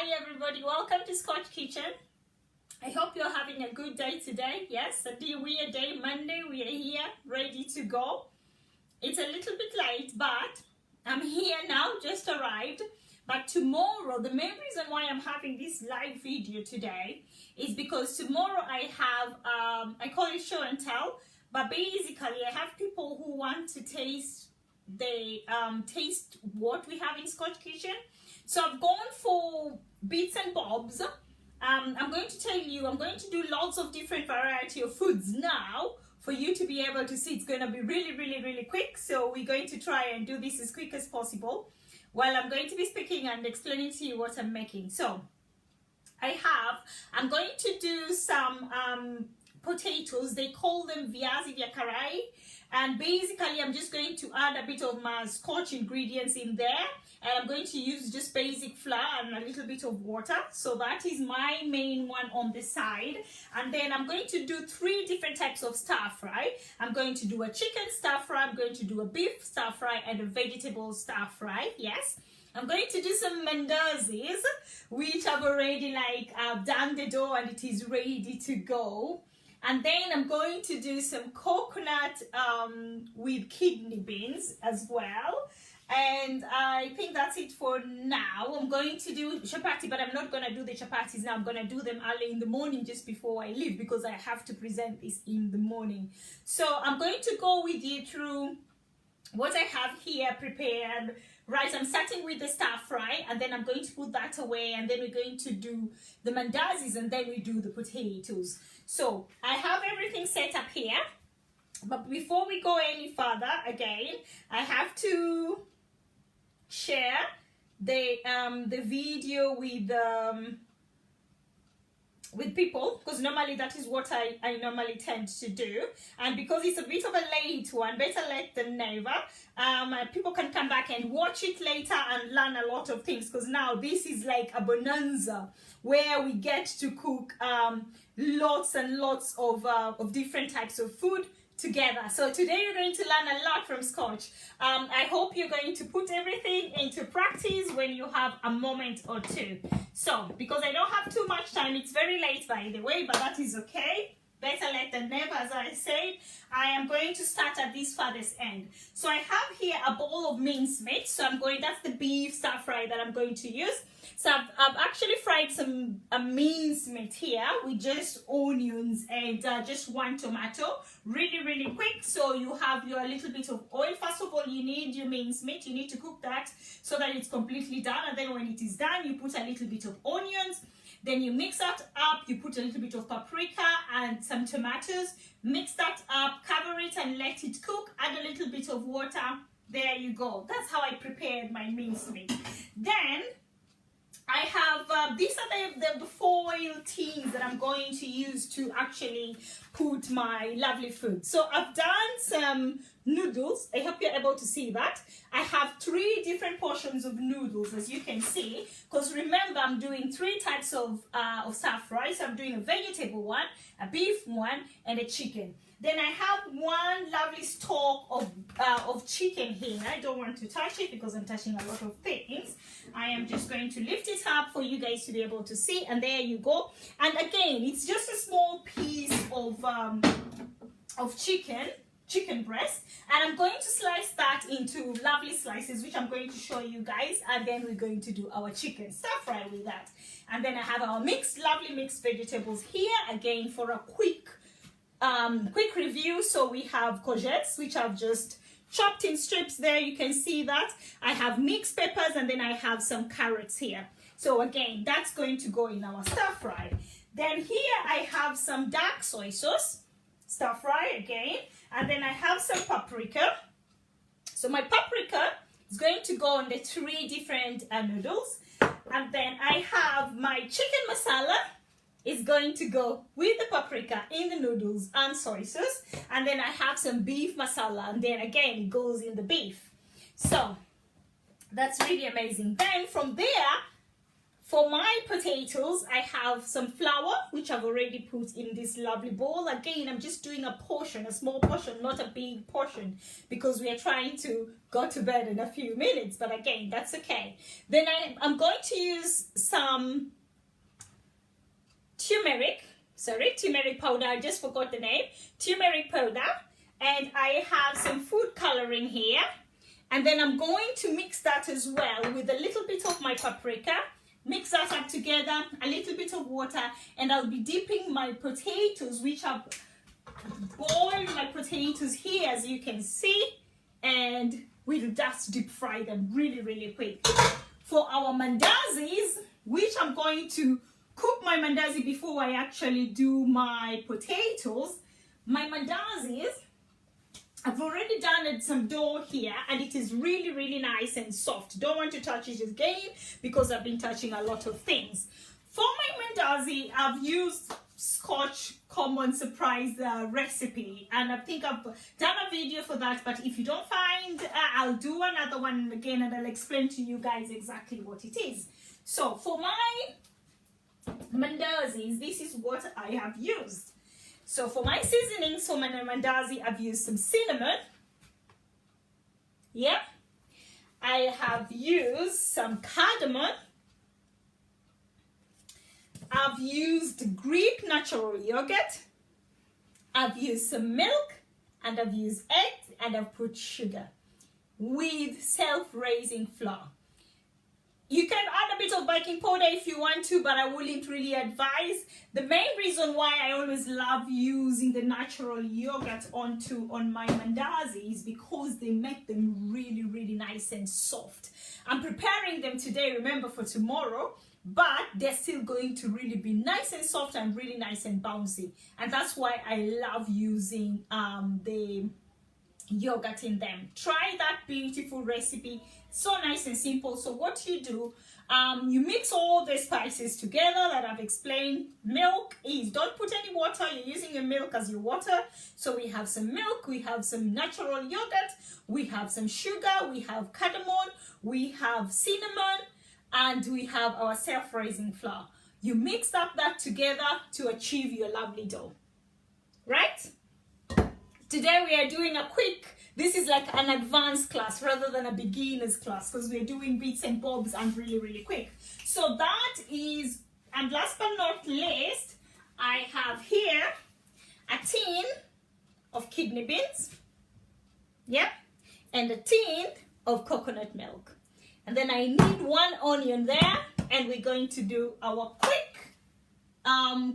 Hi everybody, welcome to Scotch Kitchen. I hope you're having a good day today. Yes, a weird day, Monday, we are here, ready to go. It's a little bit late, but I'm here now, just arrived. But tomorrow, the main reason why I'm having this live video today is because tomorrow I have, I call it show and tell, but basically I have people who want to taste taste what we have in Scotch Kitchen. So I've gone for bits and bobs. I'm going to tell you, I'm going to do lots of different variety of foods now for you to be able to see. It's going to be really quick. So we're going to try and do this as quick as possible while I'm going to be speaking and explaining to you what I'm making. So I'm going to do some potatoes. They call them viazi vya karai. And basically, I'm just going to add a bit of my Scotch ingredients in there. And I'm going to use just basic flour and a little bit of water. So that is my main one on the side. And then I'm going to do 3 different types of stir fry. I'm going to do a chicken stir fry. I'm going to do a beef stir fry and a vegetable stir fry. Yes. I'm going to do some mandazis, which I've already done the dough and it is ready to go. And then I'm going to do some coconut with kidney beans as well. And I think that's it for now. I'm going to do chapati, but I'm not going to do the chapatis now. I'm going to do them early in the morning just before I leave because I have to present this in the morning. So I'm going to go with you through what I have here prepared. Right, I'm starting with the stir fry and then I'm going to put that away and then we're going to do the mandazis and then we do the potatoes. So I have everything set up here, but before we go any further, again, I have to share the video with people, because normally that is what I normally tend to do, and because it's a bit of a late one, better late than never, people can come back and watch it later and learn a lot of things, because now this is like a bonanza where we get to cook lots and lots of different types of food together. So today you're going to learn a lot from Scotch. I hope you're going to put everything into practice when you have a moment or two. So because I don't have too much time, it's very late by the way, but that is okay. Better late than never, as I said. I am going to start at this farthest end. So I have here a bowl of mincemeat. So that's the beef stir fry that I'm going to use. So I've actually fried some mincemeat here with just onions and just 1 tomato. Really quick. So you have your little bit of oil. First of all, you need your mincemeat. You need to cook that so that it's completely done. And then when it is done, you put a little bit of onions. Then you mix that up, you put a little bit of paprika and some tomatoes, mix that up, cover it and let it cook, add a little bit of water. There you go. That's how I prepared my mincemeat. Then I have, these are the foil tins that I'm going to use to actually put my lovely food. So I've done some noodles. I hope you're able to see that. I have 3 different portions of noodles, as you can see, because remember I'm doing 3 types of stir fry. So I'm doing a vegetable one, a beef one, and a chicken. Then I have 1 lovely stock of chicken here. I don't want to touch it because I'm touching a lot of things. I am just going to lift it up for you guys to be able to see, and there you go. And again, it's just a small piece of chicken breast, and I'm going to slice that into lovely slices, which I'm going to show you guys, and then we're going to do our chicken stir fry with that. And then I have our lovely mixed vegetables here again for a quick review. So we have courgettes, which I've just chopped in strips. There you can see that. I have mixed peppers, and then I have some carrots here. So again, that's going to go in our stir fry. Then here I have some dark soy sauce, stir fry again, and then I have some paprika. So my paprika is going to go on the 3 different noodles, and then I have my chicken masala is going to go with the paprika in the noodles and soy sauce, and then I have some beef masala, and then again it goes in the beef. So that's really amazing. Then from there, For my potatoes, I have some flour, which I've already put in this lovely bowl. Again, I'm just doing a portion, a small portion, not a big portion, because we are trying to go to bed in a few minutes. But again, that's okay. Then I'm going to use some turmeric powder. I just forgot the name. Turmeric powder. And I have some food coloring here. And then I'm going to mix that as well with a little bit of my paprika. Mix that up together, a little bit of water, and I'll be dipping my potatoes, which I've boiled my potatoes here, as you can see, and we'll just deep fry them really, really quick. For our mandazis, which I'm going to cook my mandazi before I actually do my potatoes, my mandazis, I've already done some dough here, and it is really, really nice and soft. Don't want to touch it again because I've been touching a lot of things. For my mandazi, I've used Scotch Common Surprise recipe, and I think I've done a video for that, but if you don't find, I'll do another one again, and I'll explain to you guys exactly what it is. So for my mandazis, this is what I have used. So for my seasonings for my mandazi, I've used some cinnamon. Yeah. I have used some cardamom. I've used Greek natural yogurt. I've used some milk, and I've used eggs, and I've put sugar with self-raising flour. You can add a bit of baking powder if you want to, but I wouldn't really advise. The main reason why I always love using the natural yogurt on my mandazi is because they make them really, really nice and soft. I'm preparing them today, remember, for tomorrow, but they're still going to really be nice and soft and really nice and bouncy. And that's why I love using the yogurt in them. Try that beautiful recipe. So nice and simple. So what you do, you mix all the spices together that I've explained. Milk is, don't put any water, you're using your milk as your water. So we have some milk, we have some natural yogurt, we have some sugar, we have cardamom, we have cinnamon, and we have our self-raising flour. You mix up that together to achieve your lovely dough, right? Today we are doing a quick, this is like an advanced class rather than a beginner's class, because we're doing bits and bobs and really, really quick. So that is, and last but not least, I have here a tin of kidney beans, yep, and a tin of coconut milk. And then I need 1 onion there, and we're going to do our quick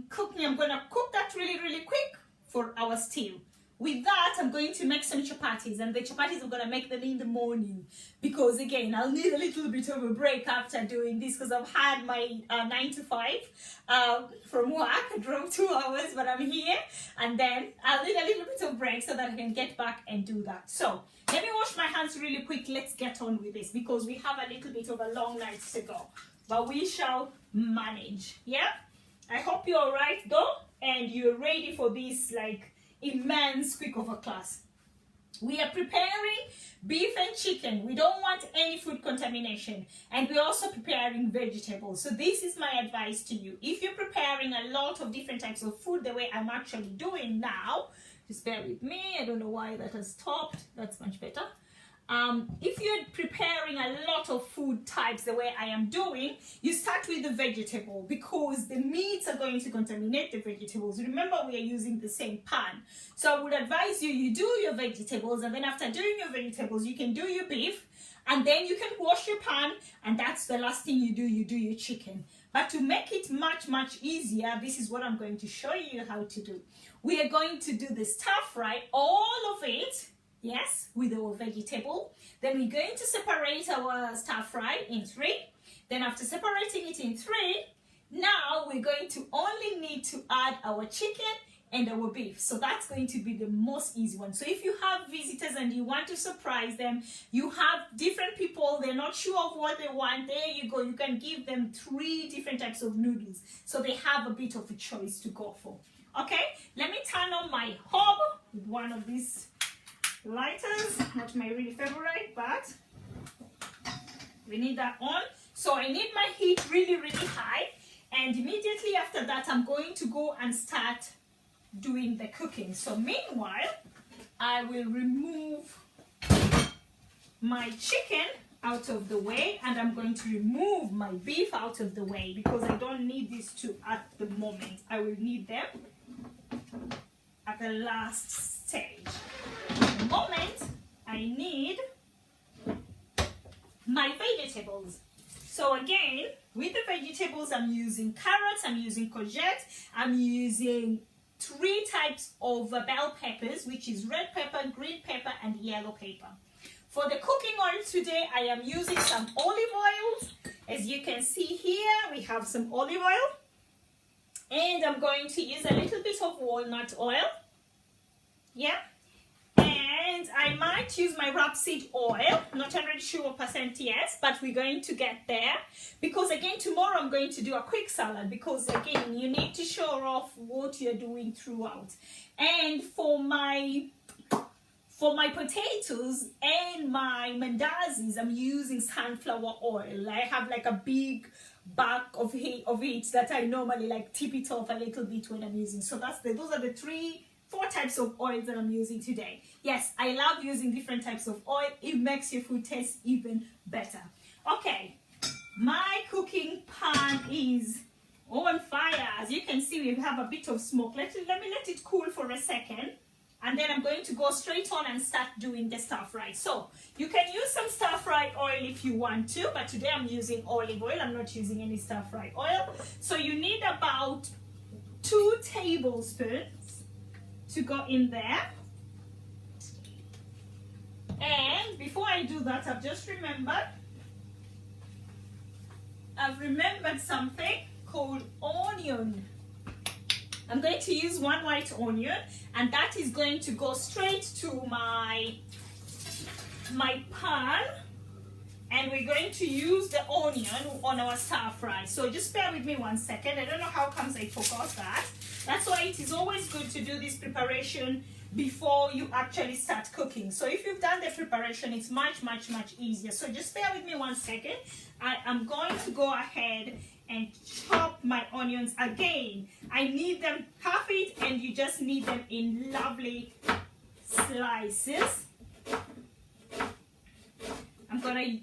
cooking. I'm going to cook that really, really quick for our stew. With that, I'm going to make some chapatis, and the chapatis I'm going to make them in the morning, because again, I'll need a little bit of a break after doing this, because I've had my 9 to 5 from work. I drove 2 hours, but I'm here, and then I'll need a little bit of break so that I can get back and do that. So let me wash my hands really quick. Let's get on with this, because we have a little bit of a long night to go, but we shall manage. Yeah, I hope you're all right though, and you're ready for this like immense quick of a class. We are preparing beef and chicken. We don't want any food contamination, and we're also preparing vegetables. So this is my advice to you. If you're preparing a lot of different types of food the way I'm actually doing now, just bear with me. I don't know why that has stopped. That's much better. If you're preparing a lot of food types the way I am doing, you start with the vegetable, because the meats are going to contaminate the vegetables. Remember, we are using the same pan. So I would advise you do your vegetables, and then after doing your vegetables, you can do your beef, and then you can wash your pan, and that's the last thing you do your chicken. But to make it much, much easier, this is what I'm going to show you how to do. We are going to do the stir fry, all of it, yes, with our vegetable. Then we're going to separate our stir fry in 3. Then after separating it in 3, now we're going to only need to add our chicken and our beef. So that's going to be the most easy one. So if you have visitors and you want to surprise them, you have different people, they're not sure of what they want, there you go. You can give them 3 different types of noodles, so they have a bit of a choice to go for. Okay, let me turn on my hob with one of these lighters. Not my really favorite, but we need that on. So I need my heat really, really high. And immediately after that, I'm going to go and start doing the cooking. So meanwhile, I will remove my chicken out of the way, and I'm going to remove my beef out of the way because I don't need these two at the moment. I will need them at the last stage. At the moment, I need my vegetables. So again, with the vegetables, I'm using carrots, I'm using courgette, I'm using 3 types of bell peppers, which is red pepper, green pepper, and yellow pepper. For the cooking oil today, I am using some olive oils. As you can see here, we have some olive oil. And I'm going to use a little bit of walnut oil. Yeah. And I might use my rapeseed oil. Not 100% sure yes, but we're going to get there. Because again, tomorrow I'm going to do a quick salad. Because again, you need to show off what you're doing throughout. And for my potatoes and my mandazis, I'm using sunflower oil. I have like a big bag of it that I normally like tip it off a little bit when I'm using. So those are the 4 types of oils that I'm using today. Yes, I love using different types of oil. It makes your food taste even better. Okay, my cooking pan is on fire. As you can see, we have a bit of smoke. Let me let it cool for a second. And then I'm going to go straight on and start doing the stir fry. So you can use some stir fry oil if you want to, but today I'm using olive oil. I'm not using any stir fry oil. So you need about 2 tablespoons to go in there. And before I do that, I've remembered something called onion. I'm going to use 1 white onion, and that is going to go straight to my pan, and we're going to use the onion on our stir fry. So just bear with me 1 second. I don't know how comes I forgot that. That's why it is always good to do this preparation before you actually start cooking. So if you've done the preparation, it's much, much, much easier. So just bear with me 1 second. I am going to go ahead and chop my onions again. I need them perfect, and you just need them in lovely slices. I'm not gonna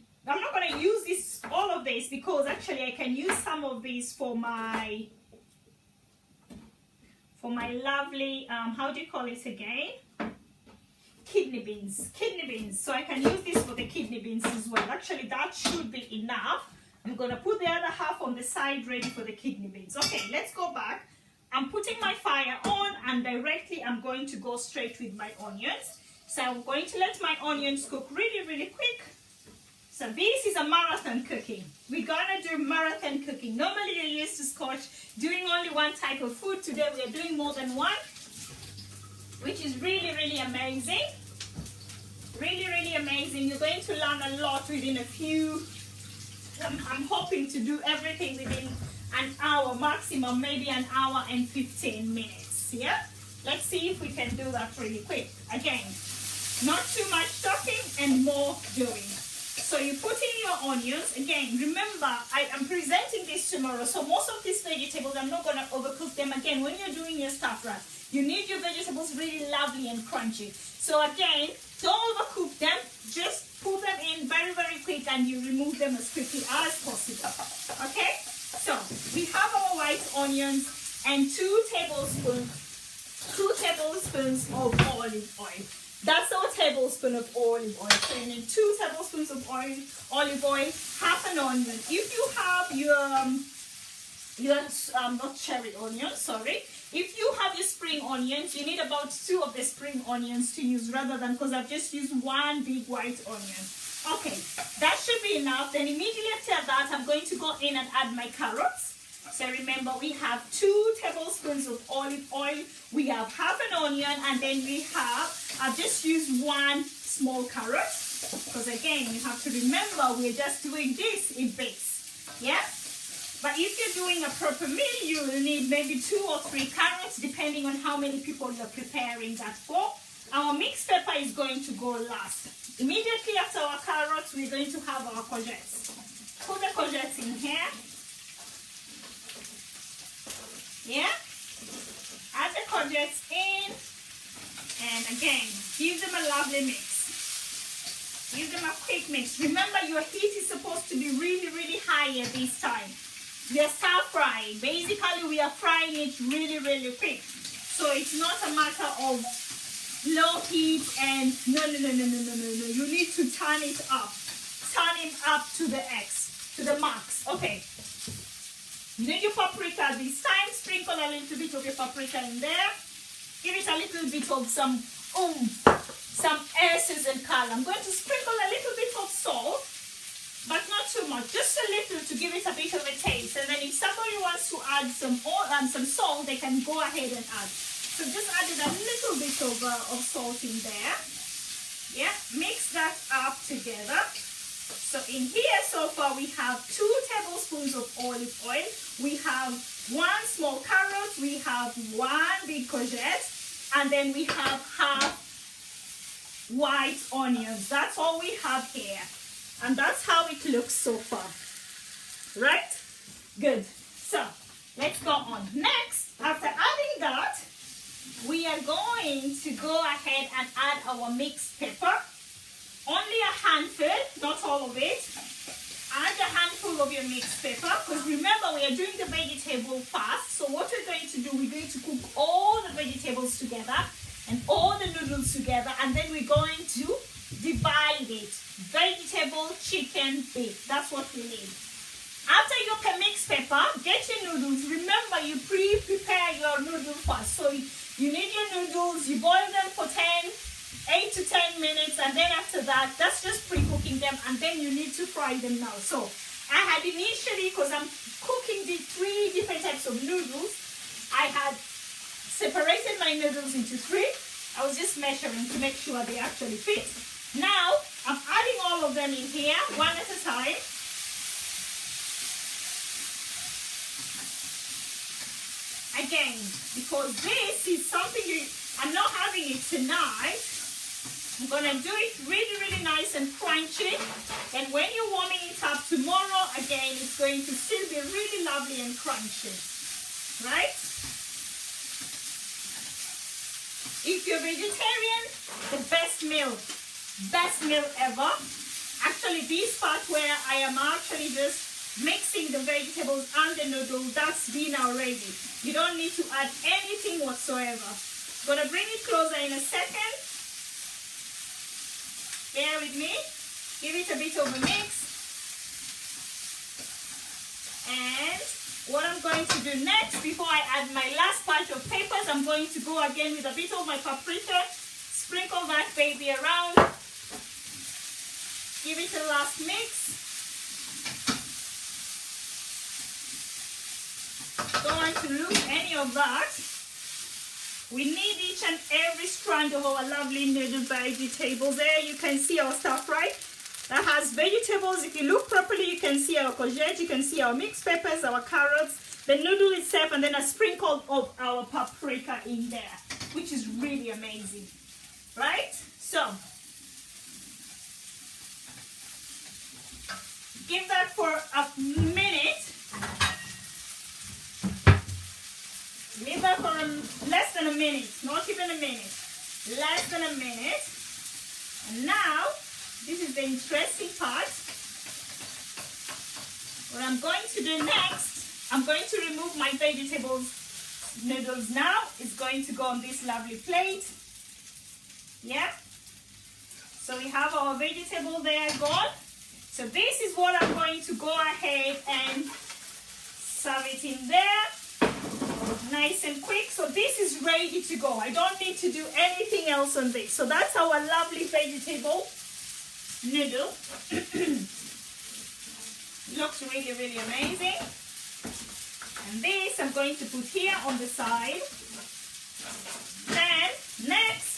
use all of this because actually I can use some of these for my lovely how do you call it again? Kidney beans. So I can use this for the kidney beans as well. Actually, that should be enough. I'm going to put the other half on the side ready for the kidney beans. Okay, let's go back. I'm putting my fire on, and directly I'm going to go straight with my onions. So I'm going to let my onions cook really, really quick. So this is a marathon cooking. We're going to do marathon cooking. Normally you're used to Scotch doing only 1 type of food. Today we are doing more than 1, which is really, really amazing. Really, really amazing. You're going to learn a lot within a few. I'm hoping to do everything within an hour maximum, maybe an hour and 15 minutes. Yeah? Let's see if we can do that really quick. Again, not too much talking and more doing. So you put in your onions. Again, remember, I am presenting this tomorrow. So most of these vegetables, I'm not going to overcook them. Again, when you're doing your stir fry, you need your vegetables really lovely and crunchy. So again, don't overcook them. Just put them in very, very quick, and you remove them as quickly as possible. Okay? So we have our white onions and 2 tablespoons of olive oil. That's our tablespoon of olive oil. So you need 2 tablespoons of olive oil, half an onion. If you have your not cherry onion, sorry. If you have your spring onions, you need about 2 of the spring onions to use rather than, because I've just used 1 big white onion. Okay, that should be enough. Then immediately after that, I'm going to go in and add my carrots. So remember, we have 2 tablespoons of olive oil, we have half an onion, and then I've just used 1 small carrot, because again, you have to remember, we're just doing this in bits, yeah? But if you're doing a proper meal, you will need maybe 2 or 3 carrots, depending on how many people you're preparing that for. Our mixed pepper is going to go last. Immediately after our carrots, we're going to have our courgettes. put the courgettes in here. Yeah, add the courgettes in, and again, give them a lovely mix. Give them a quick mix. Remember, your heat is supposed to be really, really high at this time. We are stir frying. Basically, we are frying it really, really quick. So it's not a matter of low heat and no. You need to turn it up. Turn it up to the X, to the max. Okay. You need your paprika this time. Sprinkle a little bit of your paprika in there. Give it a little bit of some some essence and color. I'm going to sprinkle a little bit of salt, but not too much, just a little to give it a bit of a taste. And then if somebody wants to add some salt, they can go ahead and add. So just added a little bit of salt in there. Yeah, mix that up together. So in here so far we have 2 tablespoons of olive oil. We have 1 small carrot. We have 1 big courgette, and then we have half white onions. That's all we have here. And that's how it looks so far. Right? Good. So let's go on. Next, after adding that, we are going to go ahead and add our mixed pepper. Only a handful, not all of it. Add a handful of your mixed pepper, because remember we are doing the vegetable fast. So what we're going to do, we're going to cook all the vegetables together and all the noodles together, and then we're going to divide it. Vegetable, chicken, beef. That's what we need. After your mixed pepper, get your noodles. Remember, you prepare your noodles first. So you need your noodles, you boil them for 8 to 10 minutes, and then after that, that's just pre-cooking them, and then you need to fry them now. So I had initially, because I'm cooking the 3 different types of noodles, I had separated my noodles into 3. I was just measuring to make sure they actually fit. Now, I'm adding all of them in here, one at a time. Again, because this is something I'm not having it tonight. I'm going to do it really, really nice and crunchy. And when you're warming it up tomorrow, again, it's going to still be really lovely and crunchy. Right? If you're vegetarian, the best meal ever. Actually, this part where I am actually just mixing the vegetables and the noodles, that's dinner already. You don't need to add anything whatsoever. I'm gonna bring it closer in a second. Bear with me. Give it a bit of a mix. And what I'm going to do next, before I add my last batch of peppers, I'm going to go again with a bit of my paprika. Sprinkle that baby around. Give it a last mix. Don't want to lose any of that. We need each and every strand of our lovely noodle vegetables. There you can see our stir fry that has vegetables. If you look properly, you can see our courgette, you can see our mixed peppers, our carrots, the noodle itself, and then a sprinkle of our paprika in there, which is really amazing. Right? So give that for a minute. Leave that for less than a minute, not even a minute, less than a minute. And now, this is the interesting part. What I'm going to do next, I'm going to remove my vegetables noodles now. It's going to go on this lovely plate. Yeah. So we have our vegetable there gone. So this is what I'm going to go ahead and serve it in there. Nice and quick. So this is ready to go. I don't need to do anything else on this. So that's our lovely vegetable noodle. Looks really, really amazing. And this I'm going to put here on the side. Then next,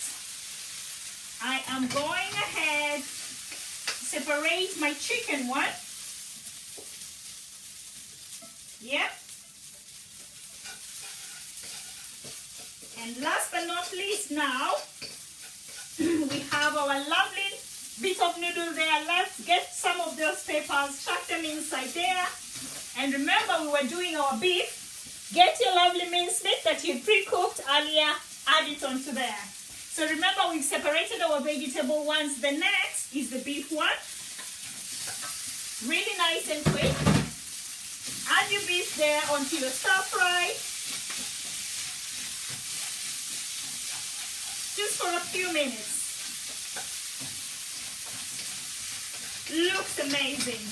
I am going ahead to separate my chicken one. Yeah. And last but not least now, we have our lovely bit of noodle there left. Get some of those peppers, chuck them inside there. And remember, we were doing our beef. Get your lovely mincemeat that you pre-cooked earlier, add it onto there. So remember, we've separated our vegetable ones. The next is the beef one. Really nice and quick. Add your beef there onto your stir fry. Just for a few minutes. Looks amazing.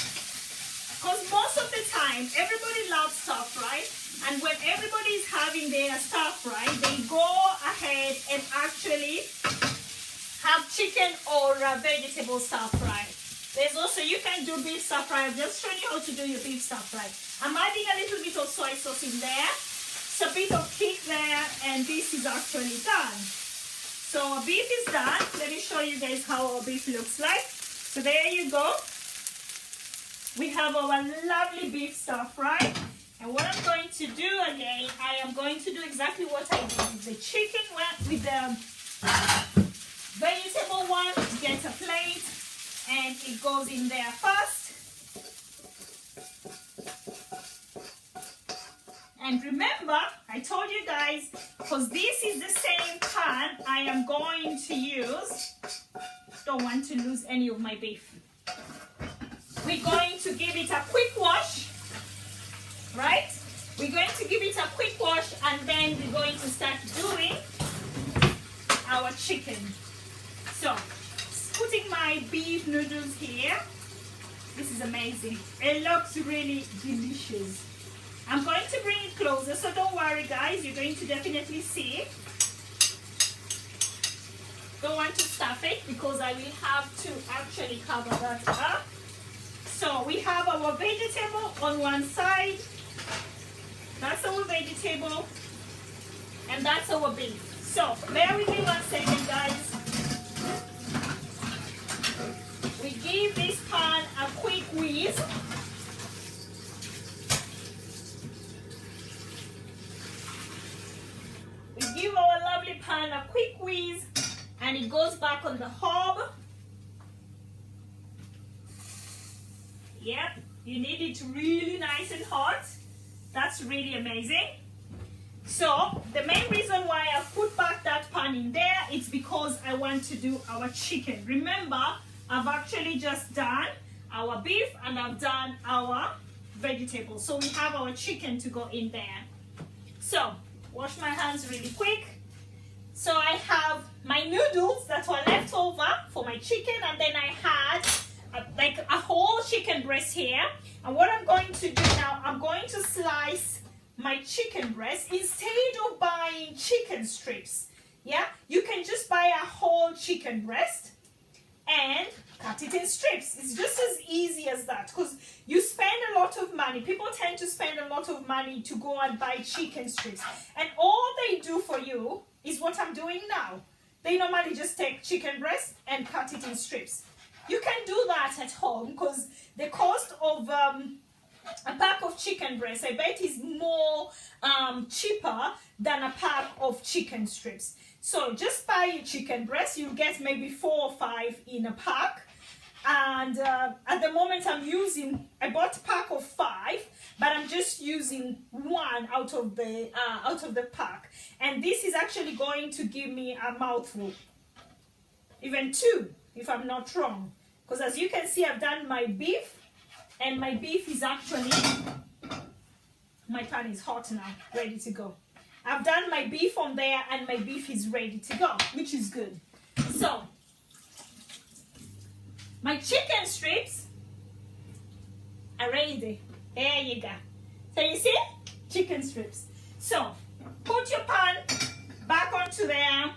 Because most of the time, everybody loves stir fry. And when everybody is having their stir fry, they go ahead and actually have chicken or vegetable stir fry. There's also, you can do beef stir fry. I'm just showing you how to do your beef stir fry. I'm adding a little bit of soy sauce in there. It's a bit of kick there, and this is actually done. So our beef is done. Let me show you guys how our beef looks like. So there you go. We have our lovely beef stir fry. And what I'm going to do again, I am going to do exactly what I did with the chicken with the vegetable one. Get a plate and it goes in there first. And remember, I told you guys, because this is the same pan I am going to use. Don't want to lose any of my beef. We're going to give it a quick wash. Right? We're going to give it a quick wash and then we're going to start doing our chicken. So, putting my beef noodles here. This is amazing. It looks really delicious. I'm going to bring it closer, so don't worry guys, you're going to definitely see it. Don't want to stuff it because I will have to actually cover that up. So we have our vegetable on one side. That's our vegetable, and that's our beef. So, bear with me 1 second, guys. We give this pan a quick whiz. We give our lovely pan a quick whiz, and it goes back on the hob. Yep, you need it really nice and hot. That's really amazing. So the main reason why I put back that pan in there is because I want to do our chicken. Remember, I've actually just done our beef and I've done our vegetables. So we have our chicken to go in there. So wash my hands really quick. So I have my noodles that were left over for my chicken, and then I had like a whole chicken breast here. And what I'm going to do now, I'm going to slice my chicken breast instead of buying chicken strips. Yeah, you can just buy a whole chicken breast and cut it in strips. It's just as easy as that, because you spend a lot of money. People tend to spend a lot of money to go and buy chicken strips, and all they do for you is what I'm doing now. They normally just take chicken breast and cut it in strips. You can do that at home because the cost of a pack of chicken breast, I bet, is more cheaper than a pack of chicken strips. So just buy a chicken breast. You'll get maybe 4 or 5 in a pack. And at the moment I bought a pack of 5, but I'm just using 1 out of the pack. And this is actually going to give me a mouthful. Even 2. If I'm not wrong, because as you can see, I've done my beef, and my beef is actually, my pan is hot now, ready to go. I've done my beef on there, and my beef is ready to go, which is good. So, my chicken strips are ready. There you go. So you see, chicken strips. So, put your pan back onto there.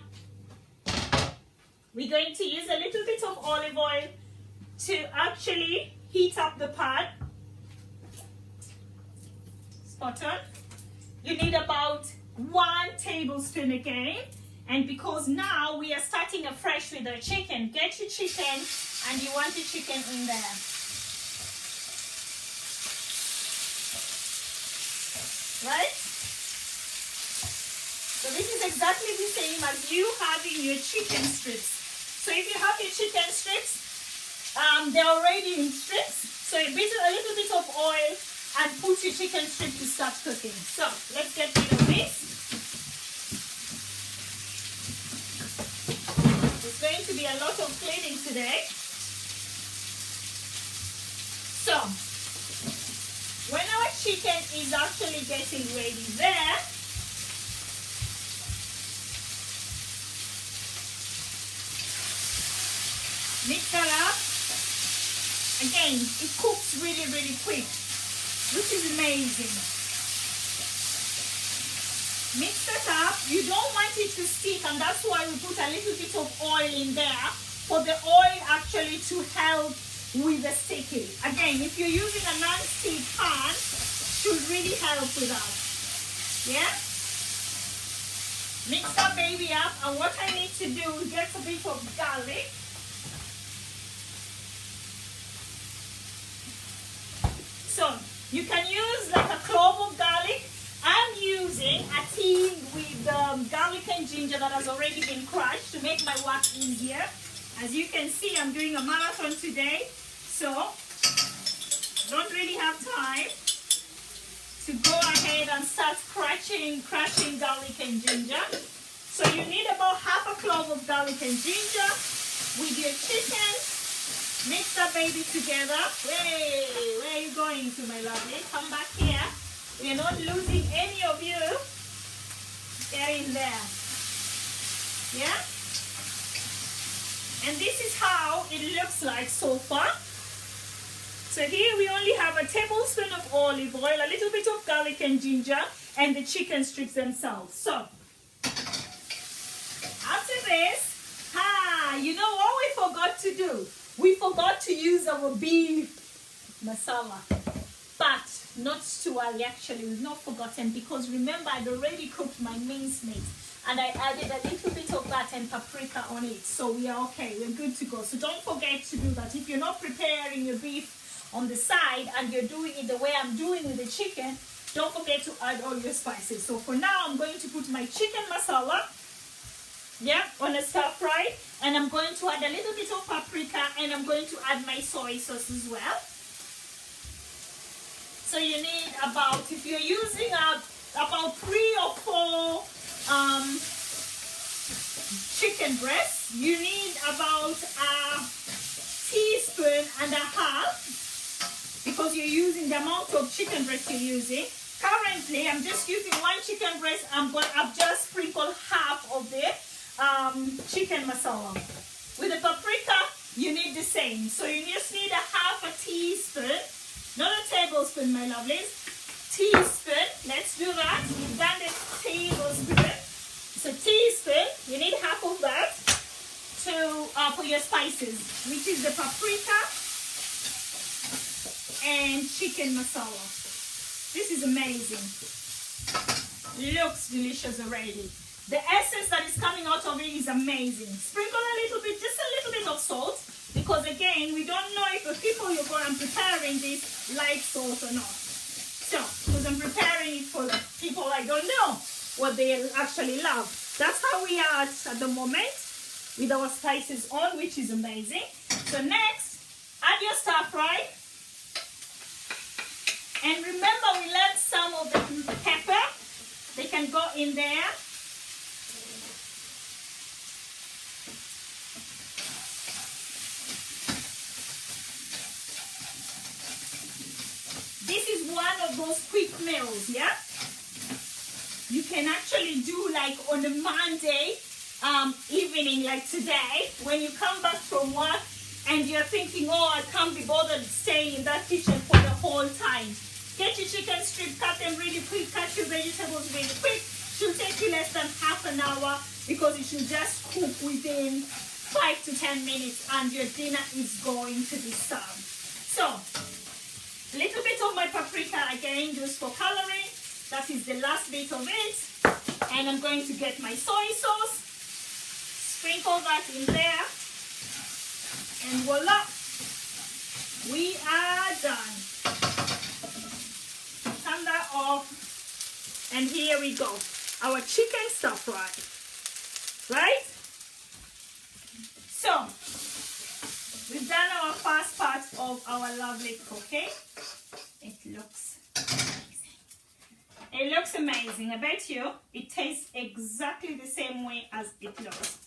We're going to use a little bit of olive oil to actually heat up the pan. Spot on. You need about 1 tablespoon again. And because now we are starting afresh with our chicken, get your chicken, and you want your chicken in there. Right? So this is exactly the same as you having your chicken strips. So if you have your chicken strips, they're already in strips. So a little bit of oil and put your chicken strip to start cooking. So let's get rid of this. It's going to be a lot of cleaning today. So when our chicken is actually getting ready there, mix that up. Again, it cooks really, really quick, which is amazing. Mix it up. You don't want it to stick, and that's why we put a little bit of oil in there, for the oil actually to help with the sticking. Again, if you're using a non-stick pan, should really help with that. Yeah? Mix that baby up, and what I need to do is get a bit of garlic. So you can use like a clove of garlic. I'm using a tea with garlic and ginger that has already been crushed to make my work easier. As you can see, I'm doing a marathon today, so don't really have time to go ahead and start crushing garlic and ginger. So you need about half a clove of garlic and ginger with your chicken. Mix that baby together. Hey, where are you going to, my lovely? Come back here. We're not losing any of you. Get in there. Yeah? And this is how it looks like so far. So here we only have a tablespoon of olive oil, a little bit of garlic and ginger, and the chicken strips themselves. So, after this, you know what we forgot to do? We forgot to use our beef masala. But not too early, actually. We've not forgotten, because remember, I'd already cooked my mincemeat and I added a little bit of that and paprika on it. So we are okay. We're good to go. So don't forget to do that. If you're not preparing your beef on the side and you're doing it the way I'm doing with the chicken, don't forget to add all your spices. So for now, I'm going to put my chicken masala, on a stir fry, and I'm going to add a little bit of paprika, and I'm going to add my soy sauce as well. So you need about, if you're using about 3 or 4 chicken breasts, you need about a teaspoon and a half, because you're using the amount of chicken breast you're using. Currently, I'm just using 1 chicken breast. I've just sprinkled half of the chicken masala. With the paprika, you need the same. So you just need a half a teaspoon, not a tablespoon, my lovelies. Teaspoon. Let's do that. We've done the tablespoon. So teaspoon, you need half of that for your spices, which is the paprika and chicken masala. This is amazing. Looks delicious already. The essence that is coming out of it is amazing. Sprinkle a little bit, just a little bit of salt, because again, we don't know if the people you're going to preparing this like salt or not. So, because I'm preparing it for people I don't know what they actually love. That's how we are at the moment with our spices on, which is amazing. So next, add your stir fry. And remember, we left some of the pepper. They can go in there. This is one of those quick meals, yeah? You can actually do like on a Monday evening, like today, when you come back from work and you're thinking, oh, I can't be bothered staying in that kitchen for the whole time. Get your chicken strip, cut them really quick, cut your vegetables really quick. Should take you less than half an hour, because it should just cook within 5 to 10 minutes and your dinner is going to be served. So, a little bit of my paprika again, just for coloring. That is the last bit of it. And I'm going to get my soy sauce, sprinkle that in there, and voila, we are done. Turn that off, and here we go. Our chicken stir fry, right? So, we've done our first part of our lovely cooking. It looks amazing. It looks amazing. I bet you it tastes exactly the same way as it looks.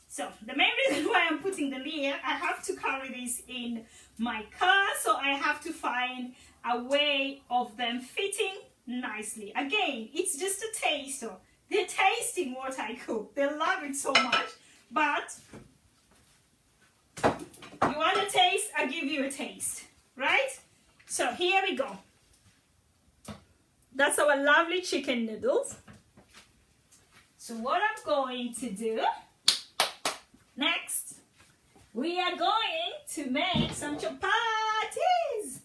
So the main reason why I'm putting them here, I have to carry this in my car, so I have to find a way of them fitting nicely. Again, it's just a taster. They're tasting what I cook. They love it so much, but you want a taste, I give you a taste, right? So here we go. That's our lovely chicken noodles. So what I'm going to do next, we are going to make some chapatis.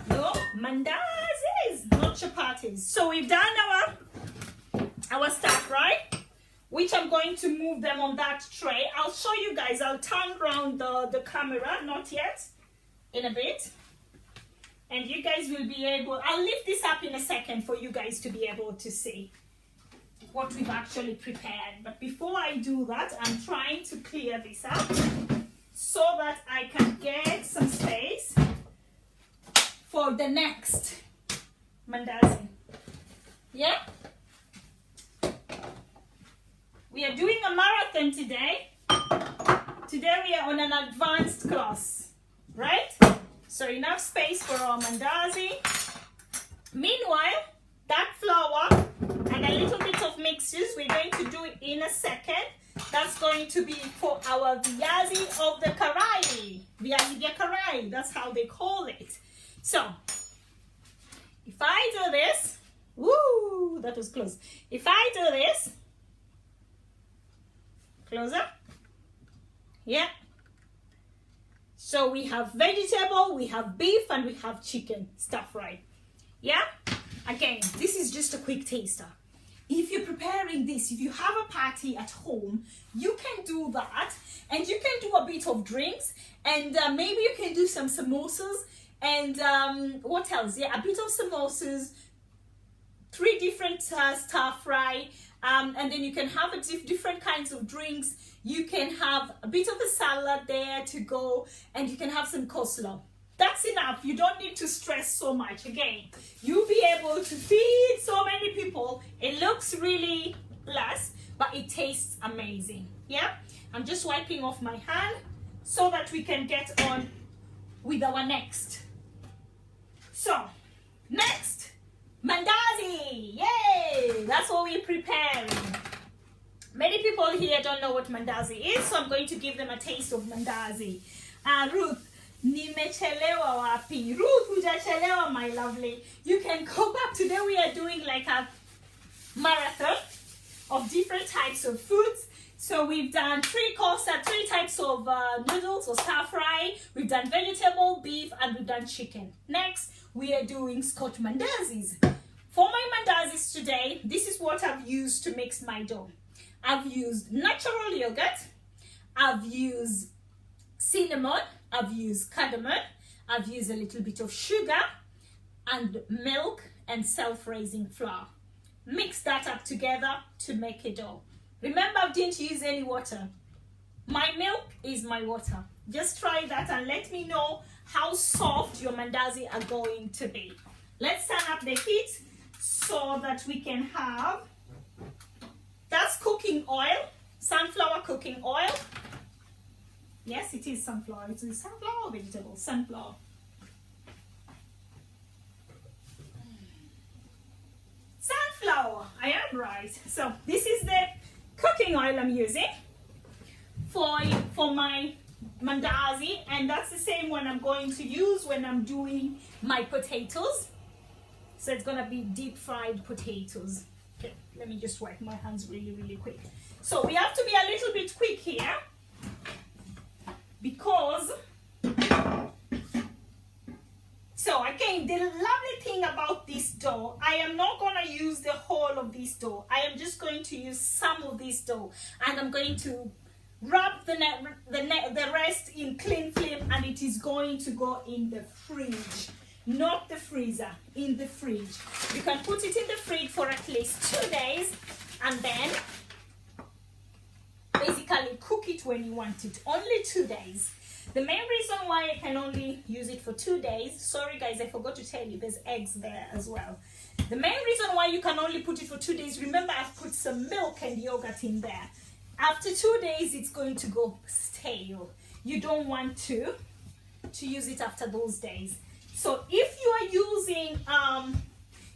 No, mandazis, not chapatis. So we've done our stuff, right? Which I'm going to move them on that tray. I'll show you guys. I'll turn around the camera, not yet, in a bit. And you guys will be able, I'll lift this up in a second for you guys to be able to see what we've actually prepared. But before I do that, I'm trying to clear this up so that I can get some space for the next mandazi. Yeah? We are doing a marathon today. Today we are on an advanced class, right? So enough space for our mandazi. Meanwhile, that flour and a little bit of mixtures, we're going to do it in a second. That's going to be for our viazi of the karai. Viazi vya karai, that's how they call it. So, if I do this, woo, that was close. If I do this, closer, yeah. So we have vegetable, we have beef, and we have chicken stuff, right? Yeah? Again, this is just a quick taster. If you're preparing this, if you have a party at home, you can do that, and you can do a bit of drinks, and maybe you can do some samosas, and what else? Yeah, a bit of samosas, 3 different stir fry, and then you can have different kinds of drinks. You can have a bit of a salad there to go, and you can have some coleslaw. That's enough. You don't need to stress so much. Again, you'll be able to feed so many people. It looks really less, but it tastes amazing. Yeah? I'm just wiping off my hand so that we can get on with our next. So, next, mandazi. Yay! That's what we're preparing. Many people here don't know what mandazi is, so I'm going to give them a taste of mandazi. Ruth, nimechelewa wapi? Ruth, hujachelewa, my lovely. You can go back. Today we are doing like a marathon of different types of foods. So we've done 3 types of noodles or stir fry. We've done vegetable, beef, and we've done chicken. Next, we are doing Scotch mandazis. For my mandazis today, this is what I've used to mix my dough. I've used natural yogurt, I've used cinnamon, I've used cardamom, I've used a little bit of sugar and milk and self-raising flour. Mix that up together to make a dough. Remember, I didn't use any water. My milk is my water. Just try that and let me know how soft your mandazi are going to be. Let's turn up the heat so that we can have, that's cooking oil, sunflower cooking oil. Yes, it is sunflower. It is sunflower or vegetable? Sunflower. Sunflower, I am right. So this is the cooking oil I'm using for my mandazi, and that's the same one I'm going to use when I'm doing my potatoes. So it's gonna be deep fried potatoes. Okay, let me just wipe my hands really quick. So we have to be a little bit quick here because, so again, the lovely thing about this dough, I am not gonna use the whole of this dough. I am just going to use some of this dough, and I'm going to wrap the rest in cling film, and it is going to go in the fridge. Not the freezer, in the fridge. You can put it in the fridge for at least 2 days and then basically cook it when you want it. Only 2 days. The main reason why I can only use it for 2 days, sorry guys, I forgot to tell you, there's eggs there as well. The main reason why you can only put it for 2 days, remember I've put some milk and yogurt in there. After 2 days, it's going to go stale. You don't want to use it after those days. So if you are using,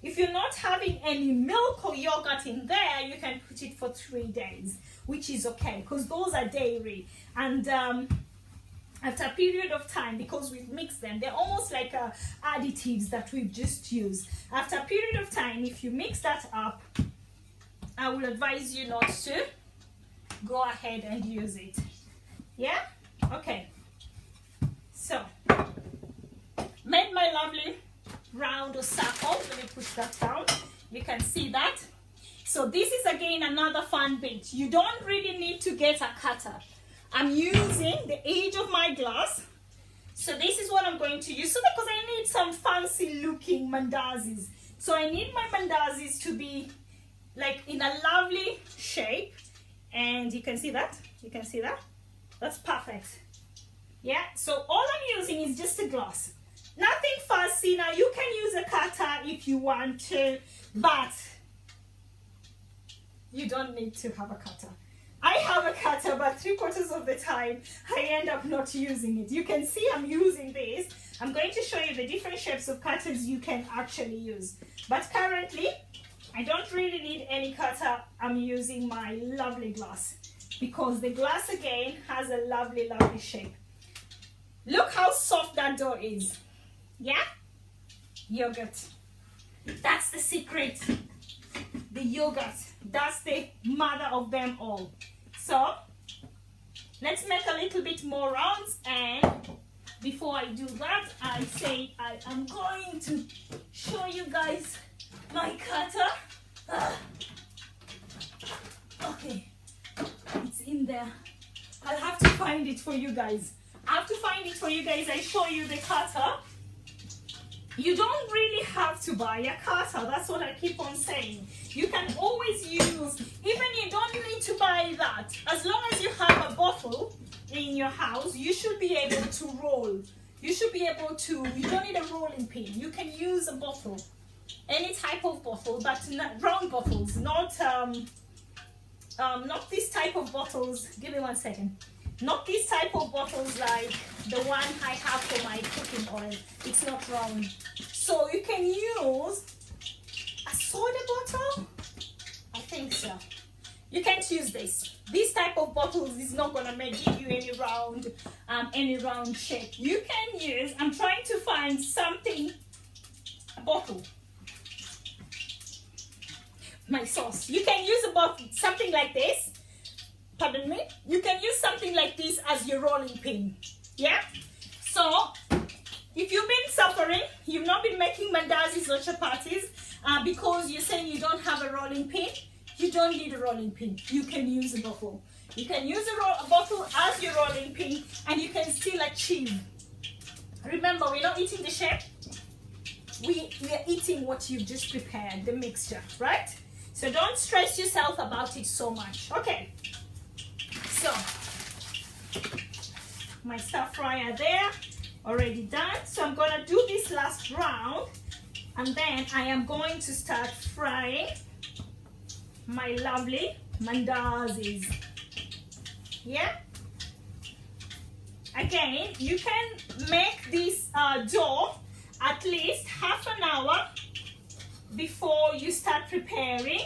if you're not having any milk or yogurt in there, you can put it for 3 days, which is okay, because those are dairy. And after a period of time, because we've mixed them, they're almost like additives that we've just used. After a period of time, if you mix that up, I will advise you not to go ahead and use it. Yeah? Okay. So, made my lovely round or circle. Let me push that down. You can see that. So this is again another fun bit. You don't really need to get a cutter. I'm using the edge of my glass. So this is what I'm going to use. So because I need some fancy looking mandazis. So I need my mandazis to be like in a lovely shape. And you can see that. You can see that. That's perfect. Yeah. So all I'm using is just a glass. Nothing fancy. Now you can use a cutter if you want to, but you don't need to have a cutter. I have a cutter, but 3/4 of the time I end up not using it. You can see I'm using this. I'm going to show you the different shapes of cutters you can actually use. But currently, I don't really need any cutter. I'm using my lovely glass because the glass again has a lovely, lovely shape. Look how soft that dough is. Yeah? Yogurt. That's the secret. The yogurt. That's the mother of them all. So, let's make a little bit more rounds, and before I do that, I say I am going to show you guys my cutter. Okay, it's in there. I'll have to find it for you guys. I show you the cutter. You don't really have to buy a cutter. That's what I keep on saying. You can always use, even you don't need to buy that. As long as you have a bottle in your house, you should be able to roll. You should be able to, you don't need a rolling pin. You can use a bottle, any type of bottle, but not round bottles, not this type of bottles. Give me 1 second. Not this type of bottles like the one I have for my cooking oil. It's not round. So you can use a soda bottle. I think so. You can't use this. This type of bottles is not gonna give you any round shape. You can use, I'm trying to find something, a bottle. My sauce. You can use a bottle, something like this. Pardon me, you can use something like this as your rolling pin. Yeah? So, if you've been suffering, you've not been making mandazis or chapatis because you're saying you don't have a rolling pin, you don't need a rolling pin. You can use a bottle. You can use a bottle as your rolling pin, and you can still achieve. Remember, we're not eating the shape. We are eating what you've just prepared, the mixture, right? So don't stress yourself about it so much. Okay. So, my stir fryer there, already done. So I'm going to do this last round, and then I am going to start frying my lovely mandazis. Yeah? Again, you can make this dough at least half an hour before you start preparing.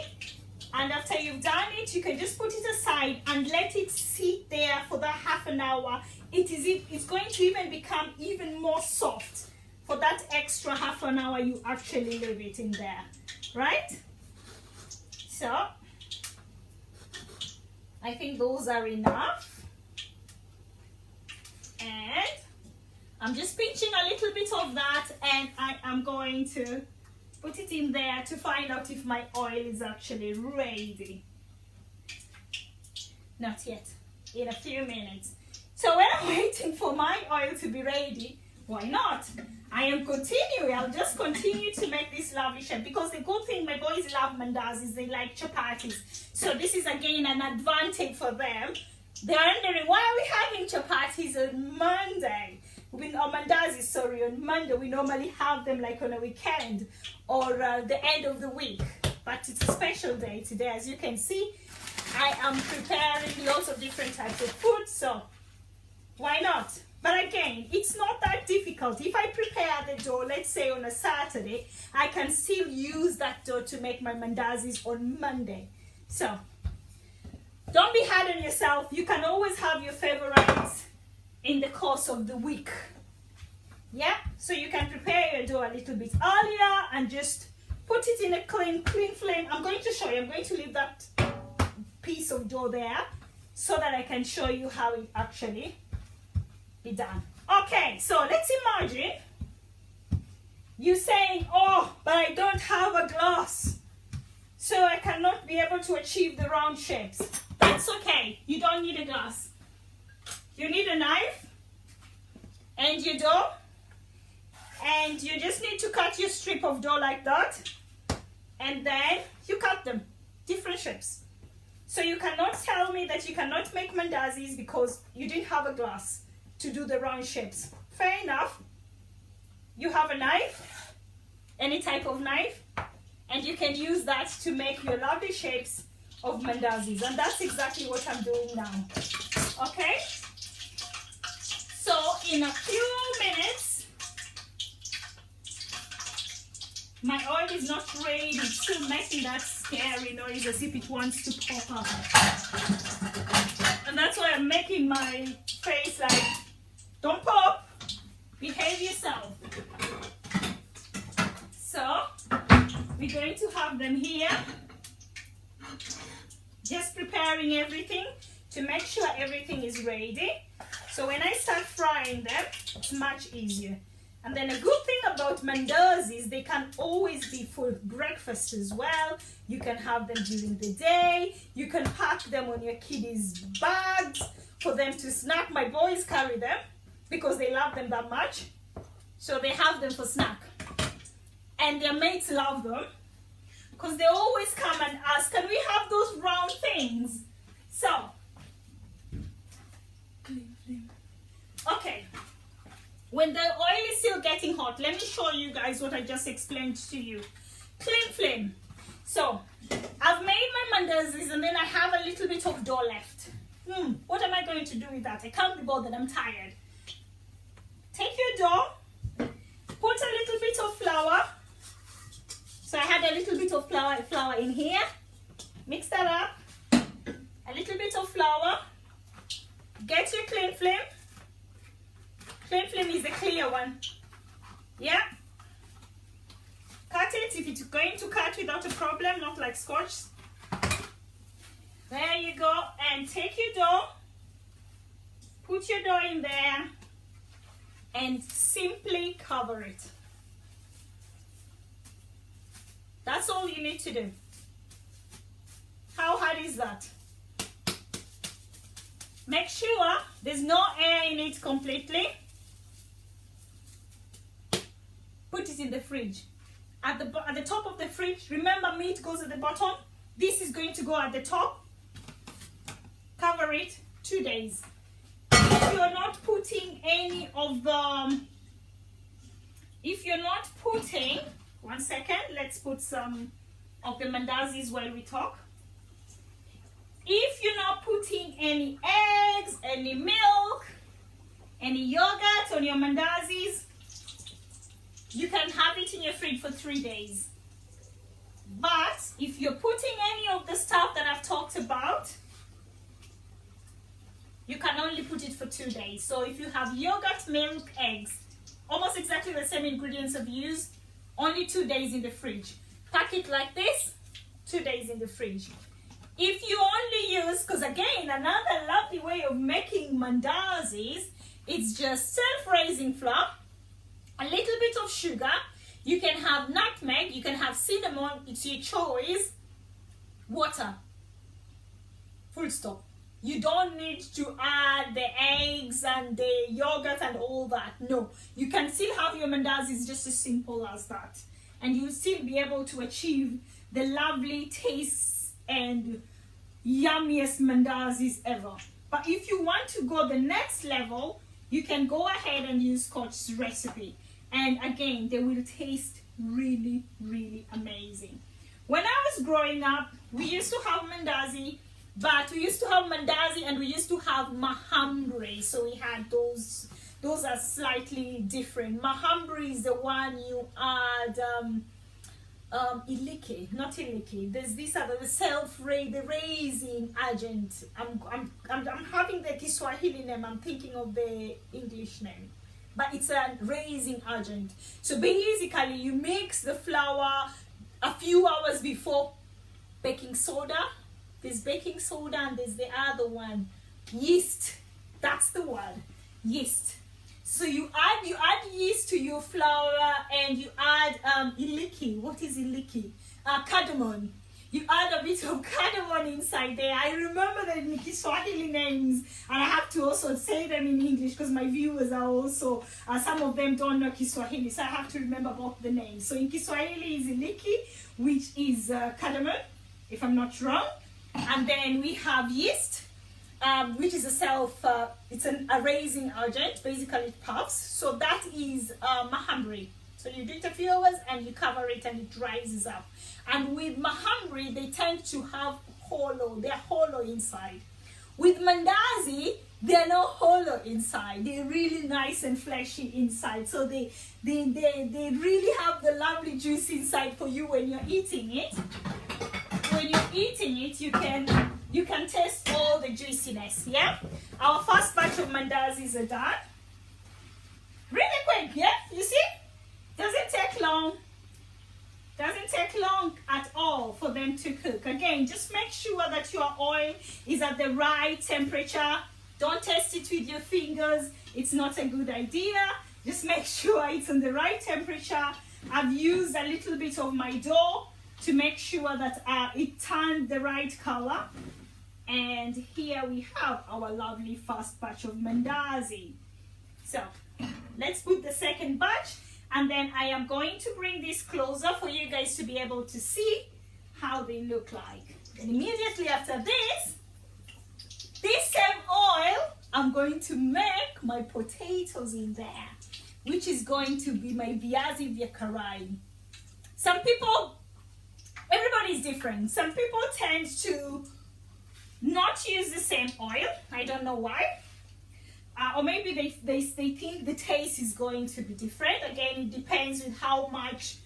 And after you've done it, you can just put it aside and let it sit there for that half an hour. It's going to even become even more soft for that extra half an hour you actually leave it in there, right? So, I think those are enough. And I'm just pinching a little bit of that, and I am going to put it in there to find out if my oil is actually ready. Not yet. In a few minutes. So when I'm waiting for my oil to be ready, why not? I am continuing. I'll just continue to make this lovely shape, because the good thing, my boys love mandazis, they like chapatis. So this is again an advantage for them They're wondering, why are we having chapatis on Monday? Or mandazis, sorry, on Monday. We normally have them like on a weekend or the end of the week. But it's a special day today. As you can see, I am preparing lots of different types of food, so why not? But again, it's not that difficult. If I prepare the dough, let's say on a Saturday, I can still use that dough to make my mandazis on Monday. So don't be hard on yourself. You can always have your favorites in the course of the week. Yeah, so you can prepare your dough a little bit earlier and just put it in a clean flame. I'm going to show you. I'm going to leave that piece of dough there so that I can show you how it actually be done. Okay, so let's imagine you saying, oh, but I don't have a glass, so I cannot be able to achieve the round shapes. That's okay. You don't need a glass. You need a knife and your dough, and you just need to cut your strip of dough like that, and then you cut them different shapes. So you cannot tell me that you cannot make mandazis because you didn't have a glass to do the round shapes. Fair enough. You have a knife, any type of knife, and you can use that to make your lovely shapes of mandazis, and that's exactly what I'm doing now. Okay, so in a few minutes, my oil is not ready. It's still making that scary noise as if it wants to pop up, and that's why I'm making my face like, don't pop, behave yourself. So we're going to have them here, just preparing everything to make sure everything is ready. So when I start frying them, it's much easier. And then a good thing about mandazis, they can always be for breakfast as well. You can have them during the day. You can pack them on your kiddies' bags for them to snack. My boys carry them because they love them that much. So they have them for snack. And their mates love them because they always come and ask, can we have those round things? So, okay. When the oil is still getting hot, let me show you guys what I just explained to you. Clean flame. So, I've made my mandazis and then I have a little bit of dough left. What am I going to do with that? I can't be bothered, I'm tired. Take your dough, put a little bit of flour. So I had a little bit of flour in here. Mix that up. A little bit of flour. Get your clean flame. Clean flame is the clear one. Yeah. Cut it if it's going to cut without a problem, not like Scotch. There you go. And take your dough. Put your dough in there. And simply cover it. That's all you need to do. How hard is that? Make sure there's no air in it completely. Put it in the fridge. At the top of the fridge, remember meat goes at the bottom. This is going to go at the top. Cover it 2 days. If you're not putting any of the, one second, let's put some of the mandazis while we talk. If you're not putting any eggs, any milk, any yogurt on your mandazis, you can have it in your fridge for 3 days. But if you're putting any of the stuff that I've talked about, you can only put it for 2 days. So if you have yogurt, milk, eggs, almost exactly the same ingredients I've used, only 2 days in the fridge. Pack it like this, 2 days in the fridge. If you only use, because again, another lovely way of making mandazis, it's just self-raising flour, a little bit of sugar. You can have nutmeg, you can have cinnamon, it's your choice. Water. Full stop. You don't need to add the eggs and the yogurt and all that. No, you can still have your mandazis just as simple as that. And you'll still be able to achieve the lovely tastes and yummiest mandazis ever. But if you want to go the next level, you can go ahead and use Scotch's recipe. And again, they will taste really, really amazing. When I was growing up, we used to have mandazi, but we used to have mandazi and we used to have mahamri. So we had those are slightly different. Mahamri is the one you add iliki, not iliki. There's this other, the raising agent. I'm having the Kiswahili name. I'm thinking of the English name, but it's a raising agent. So basically, you mix the flour a few hours before baking soda. There's baking soda and there's the other one, yeast. That's the one, yeast. So you add yeast to your flour and you add iliki. What is iliki? Cardamom. You add a bit of cardamom inside there. I remember the Kiswahili names, and I have to also say them in English because my viewers are also, some of them don't know Kiswahili, so I have to remember both the names. So in Kiswahili is iliki, which is cardamom, if I'm not wrong. And then we have yeast, which is it's a raising agent, basically it puffs. So that is mahamri. So you do it a few hours and you cover it and it rises up. And with mahamri, they tend to have they're hollow inside. With mandazi, they're not hollow inside. They're really nice and fleshy inside. So they really have the lovely juice inside for you when you're eating it. When you're eating it, you can taste all the juiciness. Yeah, our first batch of mandazis are done. Really quick, yeah. You see, doesn't take long. Doesn't take long at all for them to cook. Again, just make sure that your oil is at the right temperature. Don't test it with your fingers. It's not a good idea. Just make sure it's in the right temperature. I've used a little bit of my dough to make sure that it turned the right color. And here we have our lovely first batch of mandazi. So let's put the second batch, and then I am going to bring this closer for you guys to be able to see how they look like. And immediately after this same oil, I'm going to make my potatoes in there, which is going to be my viazi vya karai. Some people, everybody's different. Some people tend to not use the same oil. I don't know why. Or maybe they think the taste is going to be different. Again, it depends with how much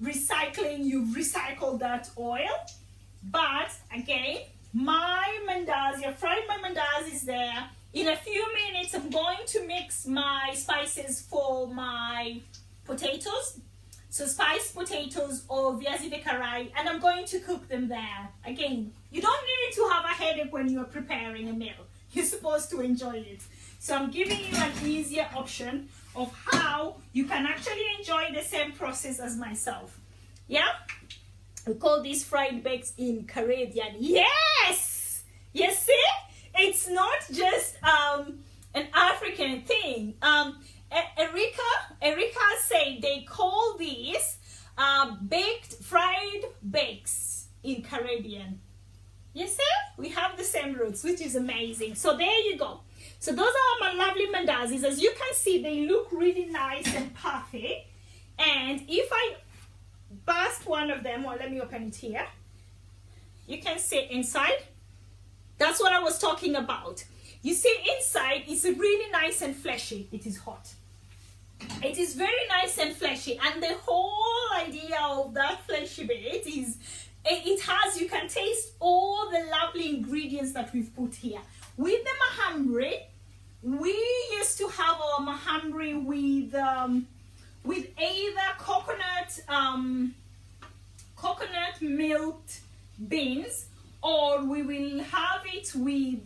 recycling you've recycled that oil. But again, my mandazi, I fried my mandazis there. In a few minutes, I'm going to mix my spices for my potatoes. So spiced potatoes or viazi vya karai, and I'm going to cook them there. Again, you don't need to have a headache when you're preparing a meal. You're supposed to enjoy it. So I'm giving you an easier option of how you can actually enjoy the same process as myself. Yeah? We call these fried bakes in Caribbean. Yes! You see? It's not just an African thing. Erica said they call these fried bakes in Caribbean. You see? We have the same roots, which is amazing. So there you go. So those are my lovely mandazis. As you can see, they look really nice and puffy. And if I burst one of them, or let me open it here, you can see inside. That's what I was talking about. You see inside, it's really nice and fleshy. It is hot. It is very nice and fleshy, and the whole idea of that fleshy bit is you can taste all the lovely ingredients that we've put here. With the mahamri, we used to have our mahamri with either coconut milked beans, or we will have it with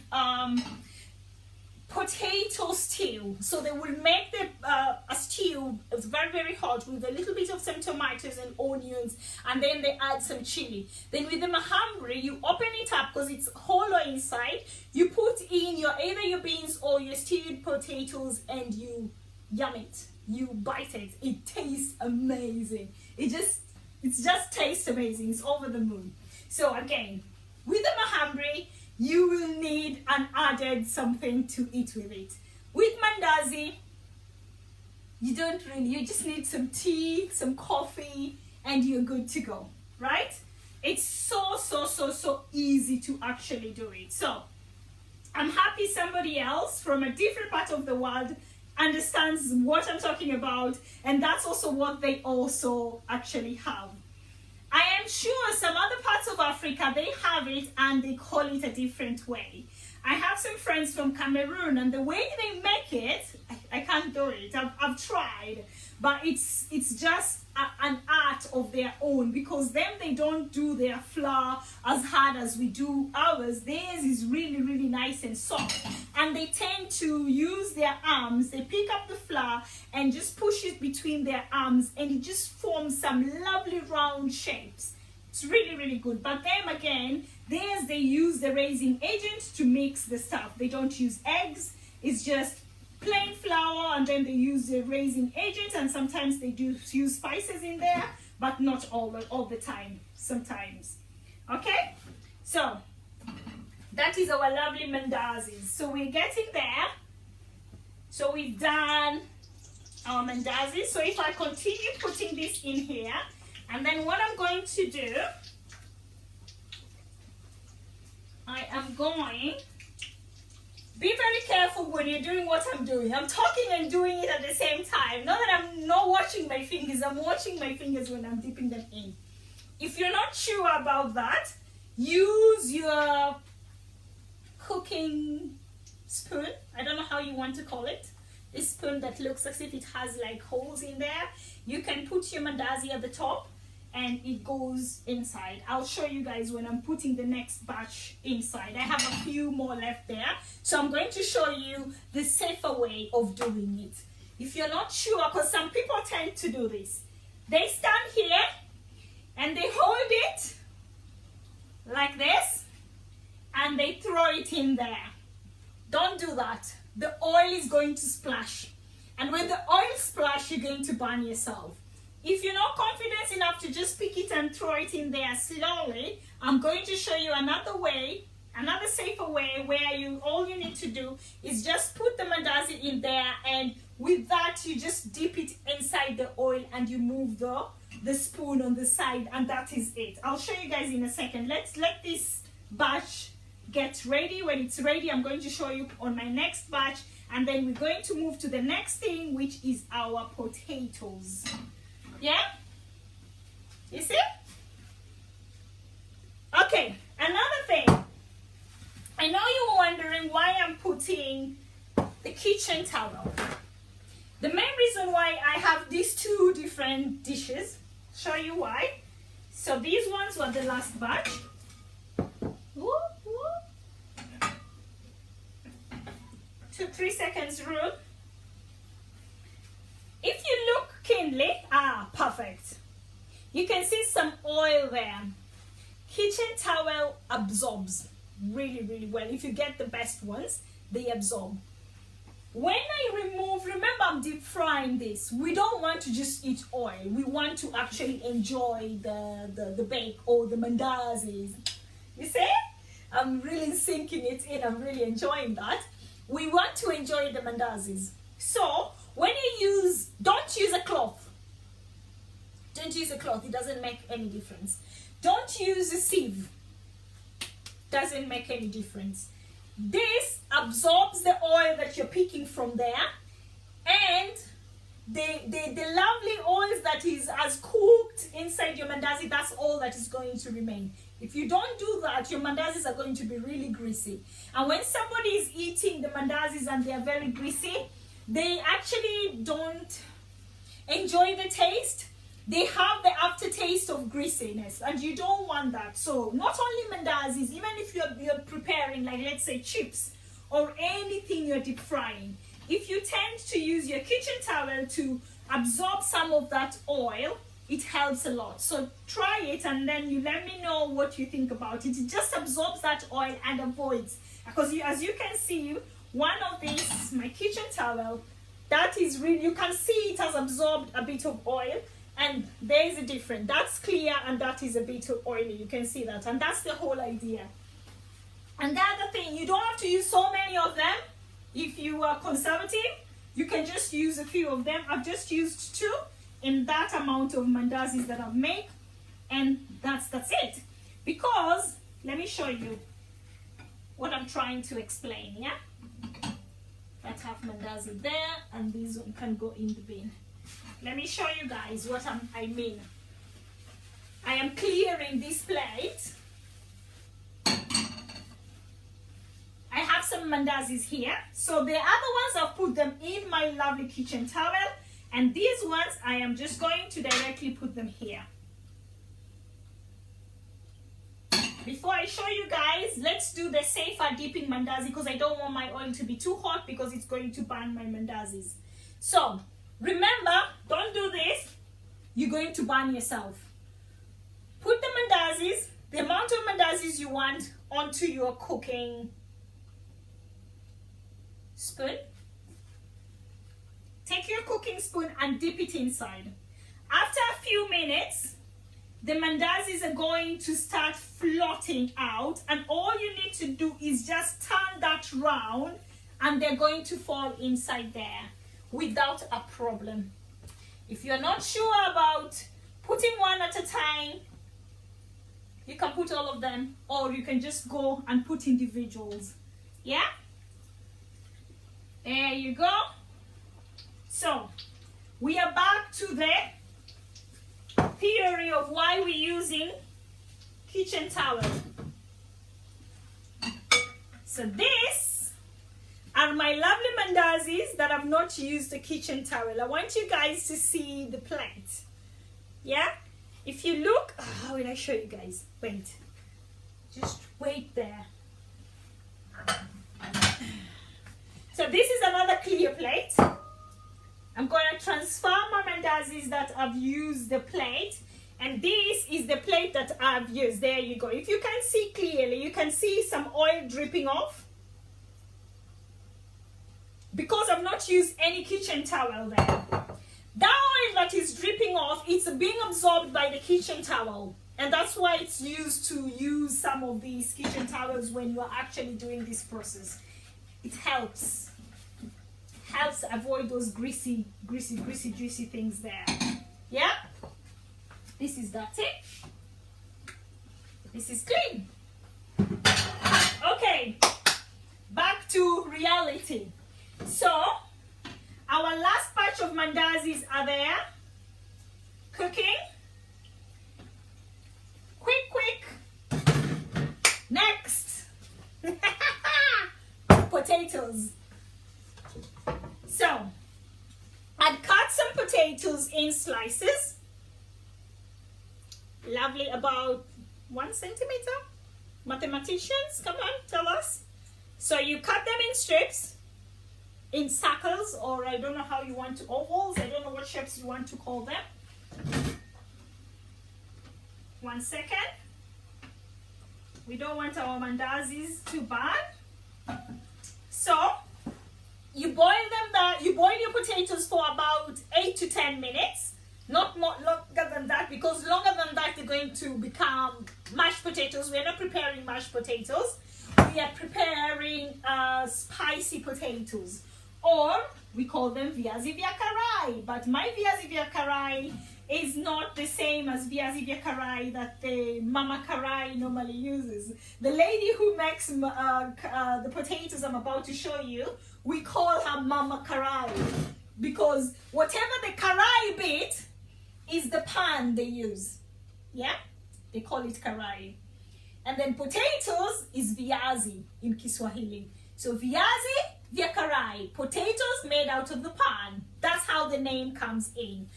potato stew. So they will make a stew. It's very, very hot with a little bit of some tomatoes and onions, and then they add some chili. Then with the mahamri, you open it up because it's hollow inside. You put in either your beans or your stewed potatoes, and you yum it. You bite it. It tastes amazing. It just tastes amazing. It's over the moon. So again, with the mahamri, you will need an added something to eat with it. With mandazi, you don't really, you just need some tea, some coffee, and you're good to go, right? It's so easy to actually do it. So I'm happy somebody else from a different part of the world understands what I'm talking about, and that's also what they also actually have. I am sure some other parts of Africa, they have it and they call it a different way. I have some friends from Cameroon, and the way they make it, I can't do it. I've tried, but it's just an art of their own, because them, they don't do their flour as hard as we do ours. Theirs is really nice and soft, and they tend to use their arms. They pick up the flour and just push it between their arms, and it just forms some lovely round shapes. It's really good. But them again, theirs, they use the raising agent to mix the stuff. They don't use eggs. It's just plain flour, and then they use the raising agent, and sometimes they do use spices in there, but not all the time, sometimes. Okay, so that is our lovely mandazis. So we're getting there. So we've done our mandazis. So if I continue putting this in here, and then what I'm going to do, I am going, be very careful when you're doing what I'm doing. I'm talking and doing it at the same time. Not that I'm not watching my fingers, I'm watching my fingers when I'm dipping them in. If you're not sure about that, use your cooking spoon. I don't know how you want to call it. This spoon that looks as if it has like holes in there. You can put your mandazi at the top and it goes inside. I'll show you guys when I'm putting the next batch inside. I have a few more left there. So I'm going to show you the safer way of doing it. If you're not sure, because some people tend to do this. They stand here and they hold it like this and they throw it in there. Don't do that. The oil is going to splash. And when the oil splash, you're going to burn yourself. If you're not confident enough to just pick it and throw it in there slowly, I'm going to show you another way, another safer way, where all you need to do is just put the mandazi in there, and with that you just dip it inside the oil and you move the spoon on the side, and that is it. I'll show you guys in a second. Let's let this batch get ready. When it's ready, I'm going to show you on my next batch, and then we're going to move to the next thing, which is our potatoes. Yeah? You see? Okay, another thing. I know you were wondering why I'm putting the kitchen towel. The main reason why I have these two different dishes, show you why. So these ones were the last batch. Whoop, whoop. 2-3 seconds rule. If you look keenly, perfect. You can see some oil there. Kitchen towel absorbs really well. If you get the best ones, they absorb. When I remove, remember I'm deep frying this. We don't want to just eat oil. We want to actually enjoy the bake or the mandazis. You see? I'm really sinking it in. I'm really enjoying that. We want to enjoy the mandazis. So when you use, don't use a cloth. Don't use a cloth. It doesn't make any difference. Don't use a sieve. Doesn't make any difference. This absorbs the oil that you're picking from there, and the lovely oils that is as cooked inside your mandazi, that's all that is going to remain. If you don't do that, your mandazis are going to be really greasy. And when somebody is eating the mandazis and they are very greasy, they actually don't enjoy the taste. They have the aftertaste of greasiness, and you don't want that. So not only mandazis, even if you're preparing, like let's say chips or anything you're deep frying, if you tend to use your kitchen towel to absorb some of that oil, it helps a lot. So try it and then you let me know what you think about it. It just absorbs that oil and avoids, because as you can see, one of these, my kitchen towel, that is really, you can see it has absorbed a bit of oil, and there is a difference. That's clear and that is a bit oily. You can see that, and that's the whole idea. And the other thing, you don't have to use so many of them. If you are conservative, you can just use a few of them. I've just used 2 in that amount of mandazis that I've made, and that's it. Because let me show you what I'm trying to explain. Yeah, that half mandazi there, and this one can go in the bin. Let me show you guys what I mean. I am clearing this plate. I have some mandazis here. So the other ones, I've put them in my lovely kitchen towel. And these ones, I am just going to directly put them here. Before I show you guys, let's do the safer dipping mandazi, because I don't want my oil to be too hot because it's going to burn my mandazis. So remember, don't do this. You're going to burn yourself. Put the mandazis, the amount of mandazis you want, onto your cooking spoon. Take your cooking spoon and dip it inside. After a few minutes, the mandazis are going to start floating out, and all you need to do is just turn that round and they're going to fall inside there without a problem. If you're not sure about putting one at a time, you can put all of them, or you can just go and put individuals. Yeah? There you go. So we are back to the theory of why we're using kitchen towel. So these are my lovely mandazis that I've not used the kitchen towel. I want you guys to see the plate. Yeah? If you look, how will I show you guys? Wait. Just wait there. So this is another clear plate. I'm going to transfer my mandazis that I've used the plate, and this is the plate that I've used. There you go. If you can see clearly, you can see some oil dripping off because I've not used any kitchen towel there. That oil that is dripping off, it's being absorbed by the kitchen towel, and that's why it's used to use some of these kitchen towels when you're actually doing this process. It helps avoid those greasy things there. Yeah, this is dirty, this is clean. Okay, back to reality. So our last batch of mandazis are there, cooking. Quick. Next, potatoes. So I'd cut some potatoes in slices, lovely, about 1 centimeter. Mathematicians, come on, tell us. So you cut them in strips, in circles, or I don't know how you want to, ovals, I don't know what shapes you want to call them. 1 second. We don't want our mandazis to burn. So you boil you boil your potatoes for about 8 to 10 minutes, not more longer than that, because longer than that they're going to become mashed potatoes. We're not preparing mashed potatoes, we are preparing spicy potatoes, or we call them viazi vya karai. But my viazi vya karai is not the same as viazi vya karai that the mama karai normally uses. The lady who makes the potatoes I'm about to show you, we call her mama karai, because whatever the karai bit is the pan they use. Yeah, they call it karai. And then potatoes is viazi in Kiswahili. So viazi vya karai, potatoes made out of the pan. That's how the name comes in.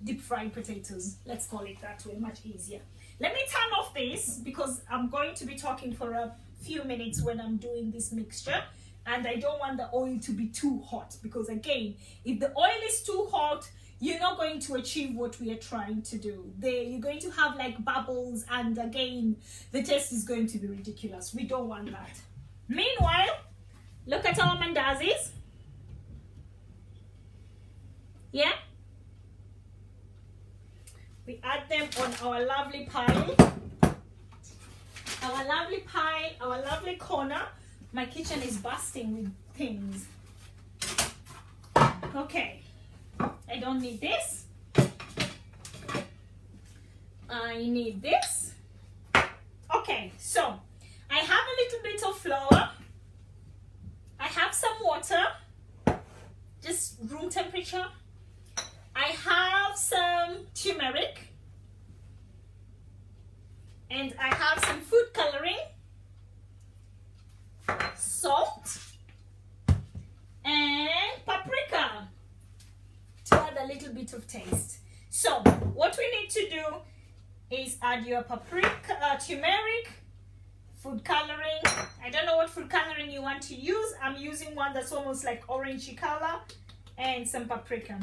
Deep fried potatoes, let's call it that way, much easier. Let me turn off this because I'm going to be talking for a few minutes when I'm doing this mixture, and I don't want the oil to be too hot, because again, if the oil is too hot, you're not going to achieve what we are trying to do. You're going to have like bubbles, and again, the taste is going to be ridiculous. We don't want that. Meanwhile, look at our mandazis. Yeah? We add them on our lovely pile. Our lovely lovely pile, our lovely corner. My kitchen is bursting with things. Okay, I don't need this. I need this. Okay, so I have a little bit of flour. I have some water, just room temperature. I have some turmeric. And I have some food coloring, salt, and paprika to add a little bit of taste. So what we need to do is add your paprika, turmeric, food coloring. I don't know what food coloring you want to use. I'm using one that's almost like orangey color, and some paprika.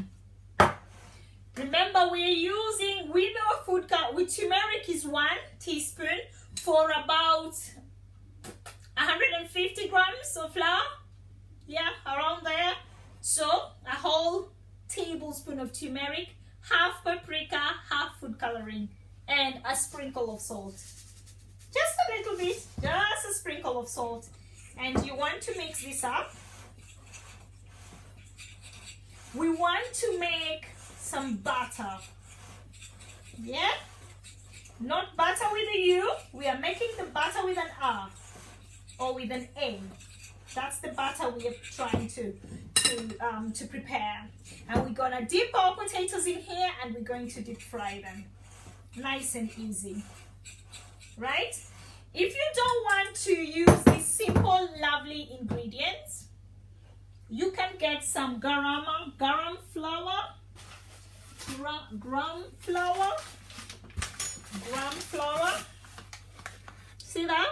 Remember, we're using, with our food color, with turmeric is 1 teaspoon for about 150 grams of flour. Yeah, around there. So a whole tablespoon of turmeric, half paprika, half food coloring, and a sprinkle of salt. Just a little bit, just a sprinkle of salt. And you want to mix this up. We want to make some butter. Yeah, not butter with a U. We are making the butter with an R or with an A. That's the butter we are trying to prepare. And we're gonna dip our potatoes in here, and we're going to deep fry them. Nice and easy, right? If you don't want to use these simple, lovely ingredients, you can get some garam flour. Gram flour. See that?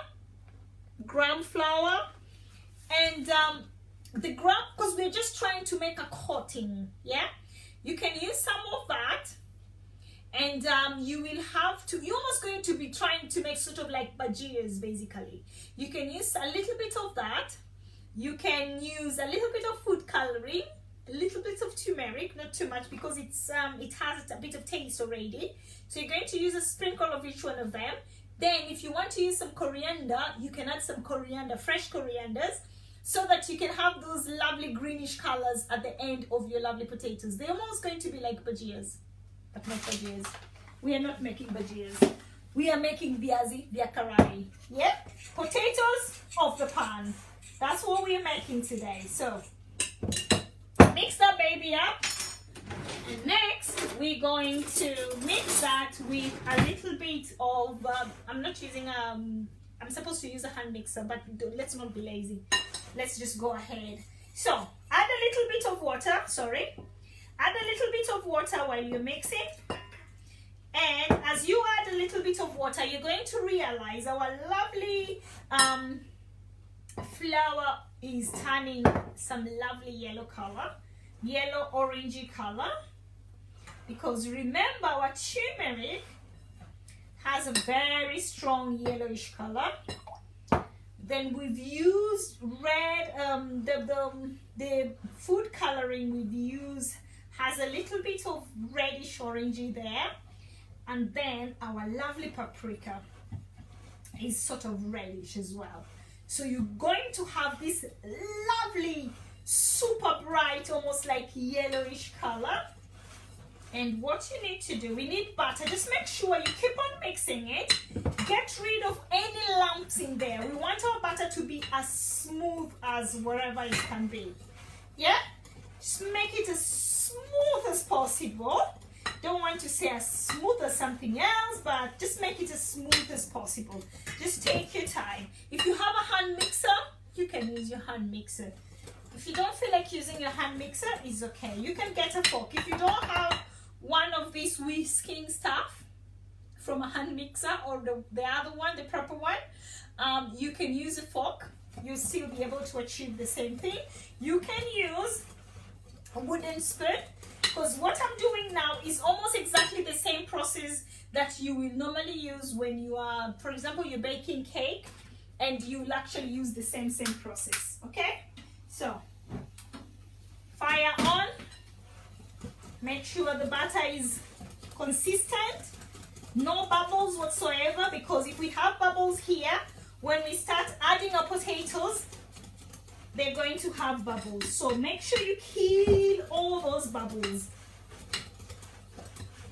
Gram flour. And the gram, because we're just trying to make a coating. Yeah, you can use some of that. And you will have to, you're almost going to be trying to make sort of like bhajias basically. You can use a little bit of that. You can use a little bit of food coloring, a little bit of turmeric, not too much because it has a bit of taste already. So you're going to use a sprinkle of each one of them. Then if you want to use some coriander, you can add some coriander, fresh corianders, so that you can have those lovely greenish colors at the end of your lovely potatoes. They're almost going to be like bhajias, but not bhajias. We are not making bhajias. We are making viazi vya karai. Yeah? Potatoes off the pan. That's what we are making today. So mix that baby up, and next we're going to mix that with a little bit of I'm not using I'm supposed to use a hand mixer, but let's not be lazy. Let's just go ahead. So add a little bit of water. Add a little bit of water while you're mixing, and as you add a little bit of water, you're going to realize our lovely flour is turning some lovely yellow color, yellow orangey color, because remember our turmeric has a very strong yellowish color. Then we've used red, the food coloring we've used has a little bit of reddish orangey there, and then our lovely paprika is sort of reddish as well. So you're going to have this lovely, super bright, almost like yellowish color. And what you need to do, we need butter. Just make sure you keep on mixing it. Get rid of any lumps in there. We want our butter to be as smooth as wherever it can be. Yeah? Just make it as smooth as possible. Don't want to say as smooth as something else, but just make it as smooth as possible. Just take your time. If you have a hand mixer, you can use your hand mixer. If you don't feel like using your hand mixer, it's okay. You can get a fork. If you don't have one of these whisking stuff from a hand mixer, or the other one, the proper one, you can use a fork. You'll still be able to achieve the same thing. You can use a wooden spoon, because what I'm doing now is almost exactly the same process that you will normally use when you are, for example, you're baking cake, and you'll actually use the same process. Okay, so fire on. Make sure the butter is consistent, no bubbles whatsoever, because if we have bubbles here, when we start adding our potatoes, they're going to have bubbles. So make sure you kill all those bubbles.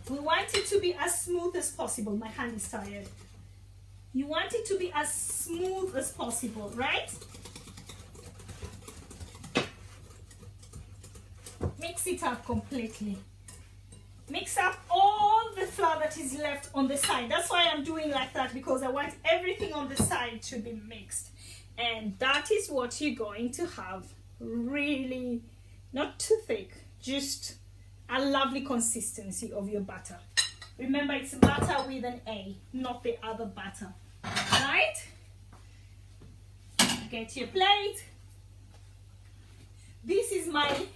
We want it to be as smooth as possible. My hand is tired. You want it to be as smooth as possible, right? Mix it up completely. Mix up all the flour that is left on the side. That's why I'm doing like that, because I want everything on the side to be mixed. And that is what you're going to have. Really not too thick, just a lovely consistency of your butter. Remember, it's butter with an A, not the other butter. Right? Get your plate. This is my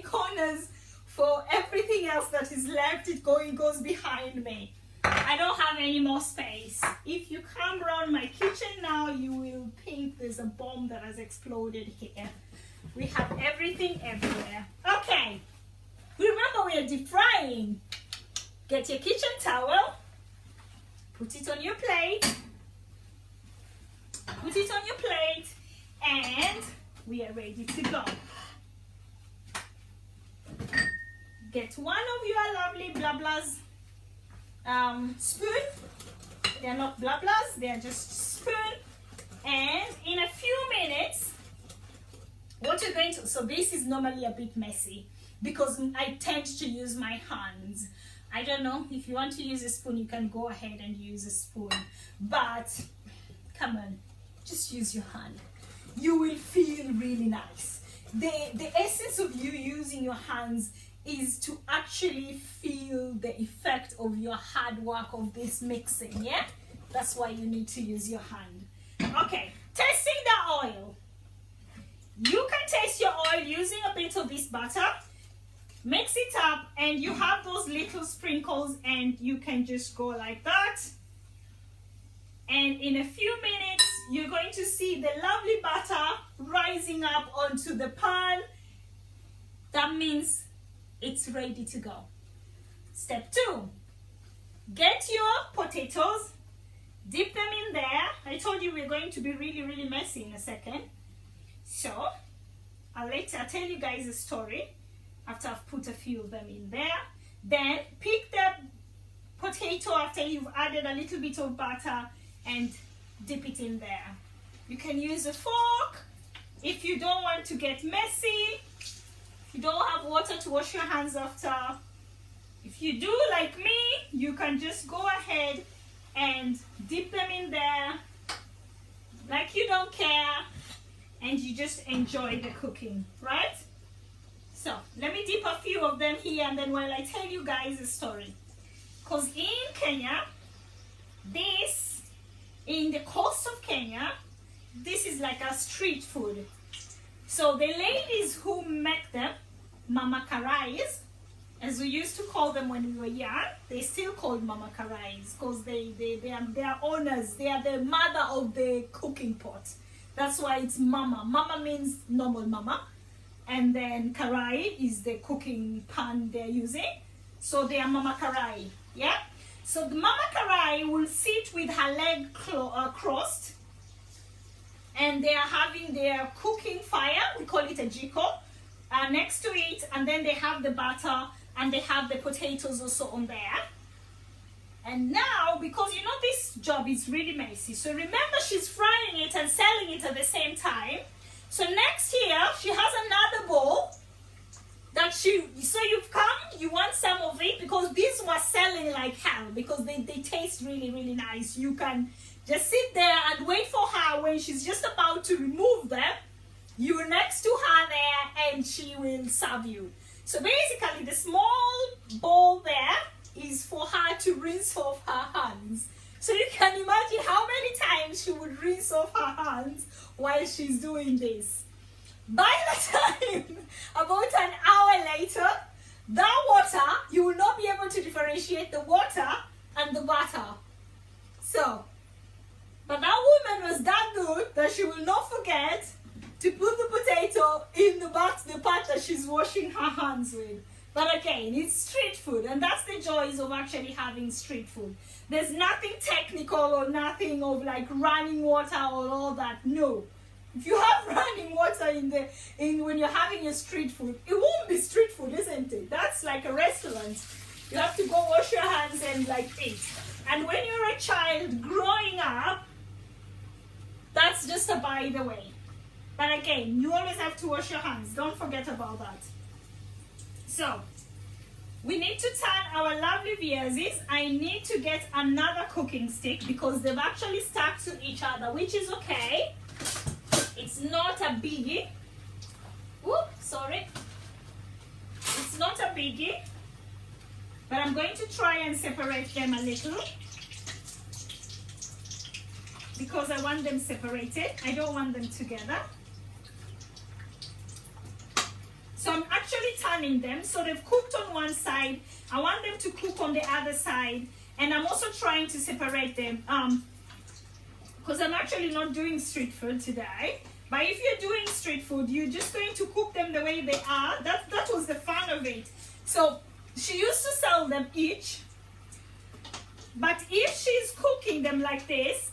corners. For everything else that is left, it goes behind me. I don't have any more space. If you come around my kitchen now, you will think there's a bomb that has exploded here. We have everything everywhere. Okay, remember we are deep frying. Get your kitchen towel, put it on your plate, and we are ready to go. Get one of your lovely blablas spoon. They're not blablas, they're just spoon. And in a few minutes, what you're going to, so this is normally a bit messy because I tend to use my hands. I don't know, if you want to use a spoon, you can go ahead and use a spoon. But come on, just use your hand. You will feel really nice. The essence of you using your hands is to actually feel the effect of your hard work of this mixing, yeah? That's why you need to use your hand. Okay, tasting the oil. You can taste your oil using a bit of this butter. Mix it up and you have those little sprinkles and you can just go like that. And in a few minutes, you're going to see the lovely butter rising up onto the pan. That means it's ready to go. Step 2, get your potatoes, dip them in there. I told you we're going to be really messy in a second. So I'll tell you guys a story after I've put a few of them in there. Then pick the potato after you've added a little bit of butter and dip it in there. You can use a fork if you don't want to get messy. If you don't have water to wash your hands after. If you do like me, you can just go ahead and dip them in there like you don't care and you just enjoy the cooking, right? So let me dip a few of them here and then while I tell you guys a story. Because in Kenya, in the coast of Kenya, this is like a street food. So the ladies who make them, mama karais, as we used to call them when we were young, they still called mama karais because they are owners. They are the mother of the cooking pot. That's why it's mama. Mama means normal mama. And then karai is the cooking pan they're using. So they are mama karai, yeah? So the mama karai will sit with her leg crossed and they are having their cooking fire, we call it a jiko, next to it, and then they have the butter and they have the potatoes also on there. And now, because you know this job is really messy, so remember she's frying it and selling it at the same time. So next here, she has another bowl that so you've come, you want some of it, because these were selling like hell, because they taste really nice. You can just sit there and wait for her when she's just about to remove them. You're next to her there and she will serve you. So basically the small bowl there is for her to rinse off her hands. So you can imagine how many times she would rinse off her hands while she's doing this. By the time, about an hour later, that water, you will not be able to differentiate the water and the butter. So, but that woman was that good that she will not forget to put the potato in the pot that she's washing her hands with. But again, it's street food, and that's the joys of actually having street food. There's nothing technical or nothing of like running water or all that. No. If you have running water when you're having your street food, it won't be street food, isn't it? That's like a restaurant. You have to go wash your hands and like eat. And when you're a child growing up, that's just a by the way. But again, you always have to wash your hands. Don't forget about that. So, we need to turn our lovely viazis. I need to get another cooking stick because they've actually stuck to each other, which is okay. It's not a biggie. Oops, sorry. It's not a biggie. But I'm going to try and separate them a little because I want them separated. I don't want them together. So I'm actually turning them. So they've cooked on one side. I want them to cook on the other side. And I'm also trying to separate them because I'm actually not doing street food today. But if you're doing street food, you're just going to cook them the way they are. That was the fun of it. So she used to sell them each. But if she's cooking them like this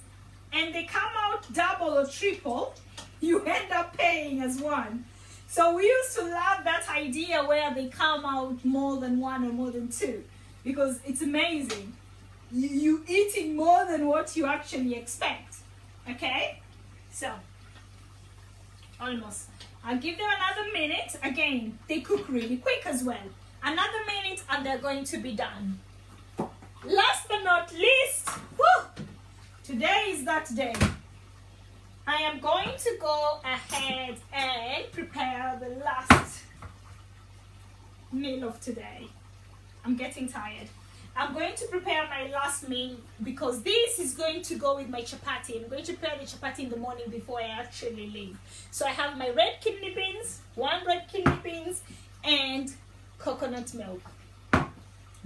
and they come out double or triple, you end up paying as one. So we used to love that idea where they come out more than one or more than two because it's amazing. You eating more than what you actually expect. Okay? So, almost. I'll give them another minute. Again, they cook really quick as well. Another minute and they're going to be done. Last but not least, whew, today is that day. I am going to go ahead and prepare the last meal of today. I'm getting tired. I'm going to prepare my last meal because this is going to go with my chapati. I'm going to prepare the chapati in the morning before I actually leave. So I have my red kidney beans, one red kidney beans, and coconut milk.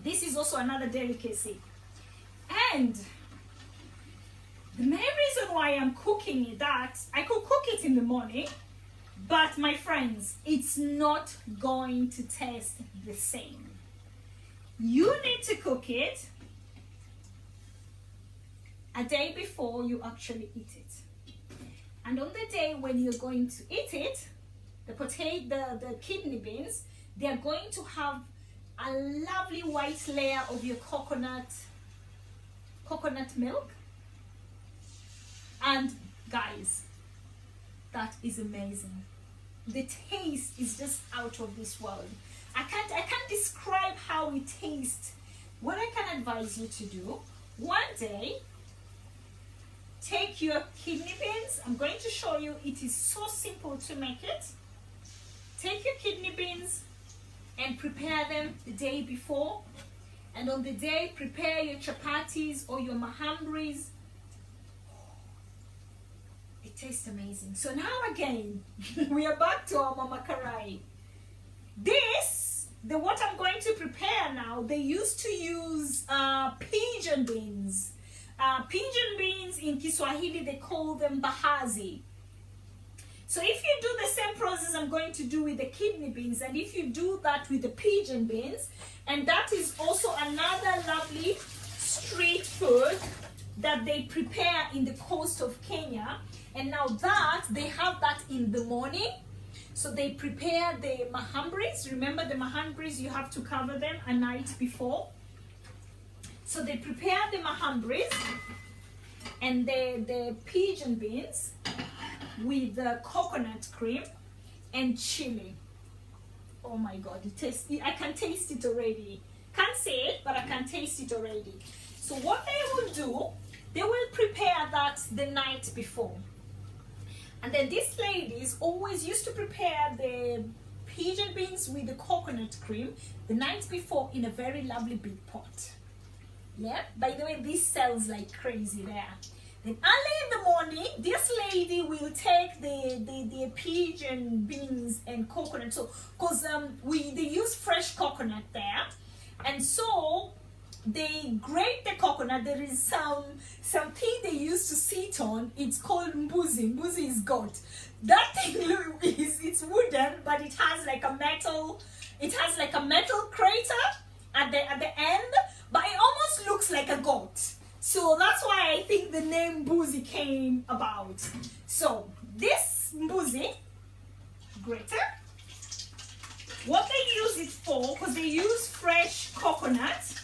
This is also another delicacy. And the main reason why I'm cooking it, that I could cook it in the morning, but my friends, it's not going to taste the same. You need to cook it a day before you actually eat it. And on the day when you're going to eat it, the kidney beans, they're going to have a lovely white layer of your coconut milk. And guys, that is amazing. The taste is just out of this world. I can't describe how it tastes. What I can advise you to do, one day, take your kidney beans. I'm going to show you, it is so simple to make it. Take your kidney beans and prepare them the day before. And on the day, prepare your chapatis or your mahambris. It tastes amazing. So now again, we are back to our mama karai. What I'm going to prepare now, they used to use pigeon beans. Pigeon beans in Kiswahili, they call them bahazi. So if you do the same process I'm going to do with the kidney beans, and if you do that with the pigeon beans, and that is also another lovely street food that they prepare in the coast of Kenya. And now that, they have that in the morning. So they prepare the mahambris. Remember the mahambris, you have to cover them a night before. So they prepare the mahambris and the pigeon beans with the coconut cream and chili. Oh my God, I can taste it already. Can't say it, but I can taste it already. So what they will do, they will prepare that the night before. And then these ladies always used to prepare the pigeon beans with the coconut cream the night before in a very lovely big pot. Yeah, by the way, this sells like crazy there. Then early in the morning, this lady will take the pigeon beans and coconut. So, because they use fresh coconut there, and so they grate the coconut. There is something they used to sit on. It's called mbuzi. Mbuzi is goat. That thing it's wooden, but it has like a metal. It has like a metal crater at the end, but it almost looks like a goat. So that's why I think the name Mbuzi came about. So this Mbuzi grater, what they use it for, because they use fresh coconut,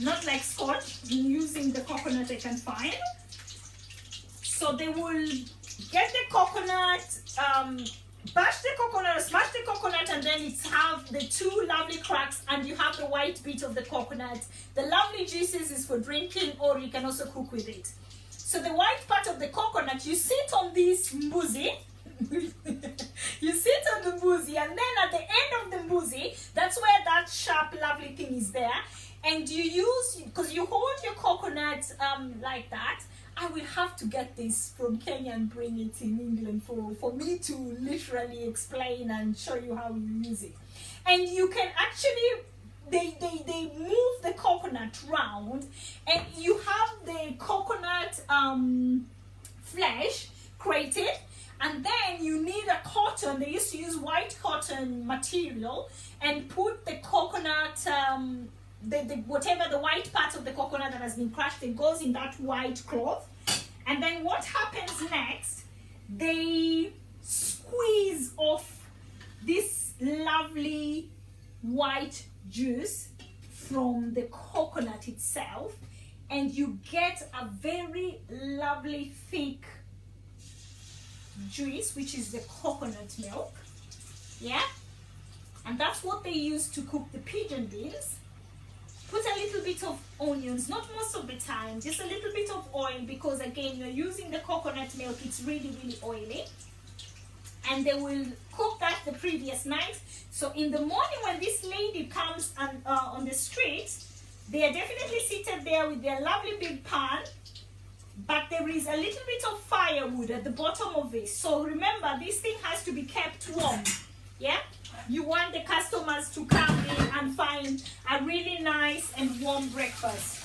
not like Scotch, I'm using the coconut I can find. So they will get the coconut, bash the coconut, smash the coconut, and then it's have the two lovely cracks, and you have the white bit of the coconut. The lovely juices is for drinking, or you can also cook with it. So the white part of the coconut, you sit on this Mbuzi, you sit on the Mbuzi, and then at the end of the Mbuzi, that's where that sharp lovely thing is there, and you use, because you hold your coconut like that. I will have to get this from Kenya and bring it in England for me to literally explain and show you how you use it. And you can actually, they move the coconut round, and you have the coconut flesh grated, and then you need a cotton. They used to use white cotton material and put the coconut, whatever the white part of the coconut that has been crushed, it goes in that white cloth. And then what happens next, they squeeze off this lovely white juice from the coconut itself, and you get a very lovely thick juice, which is the coconut milk. Yeah, and that's what they use to cook the pigeon beans. Put a little bit of onions, not most of the time, just a little bit of oil, because again, you're using the coconut milk, it's really, really oily. And they will cook that the previous night. So in the morning when this lady comes on the street, they are definitely seated there with their lovely big pan, but there is a little bit of firewood at the bottom of this. So remember, this thing has to be kept warm. Yeah, you want the customers to come in and find a really nice and warm breakfast.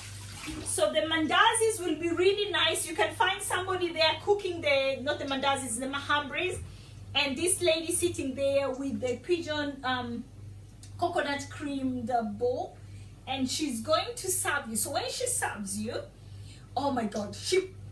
So the mandazis will be really nice. You can find somebody there cooking not the mandazis, the mahambris, and this lady sitting there with the pigeon coconut cream, the bowl, and she's going to serve you. So when she serves you, oh my God,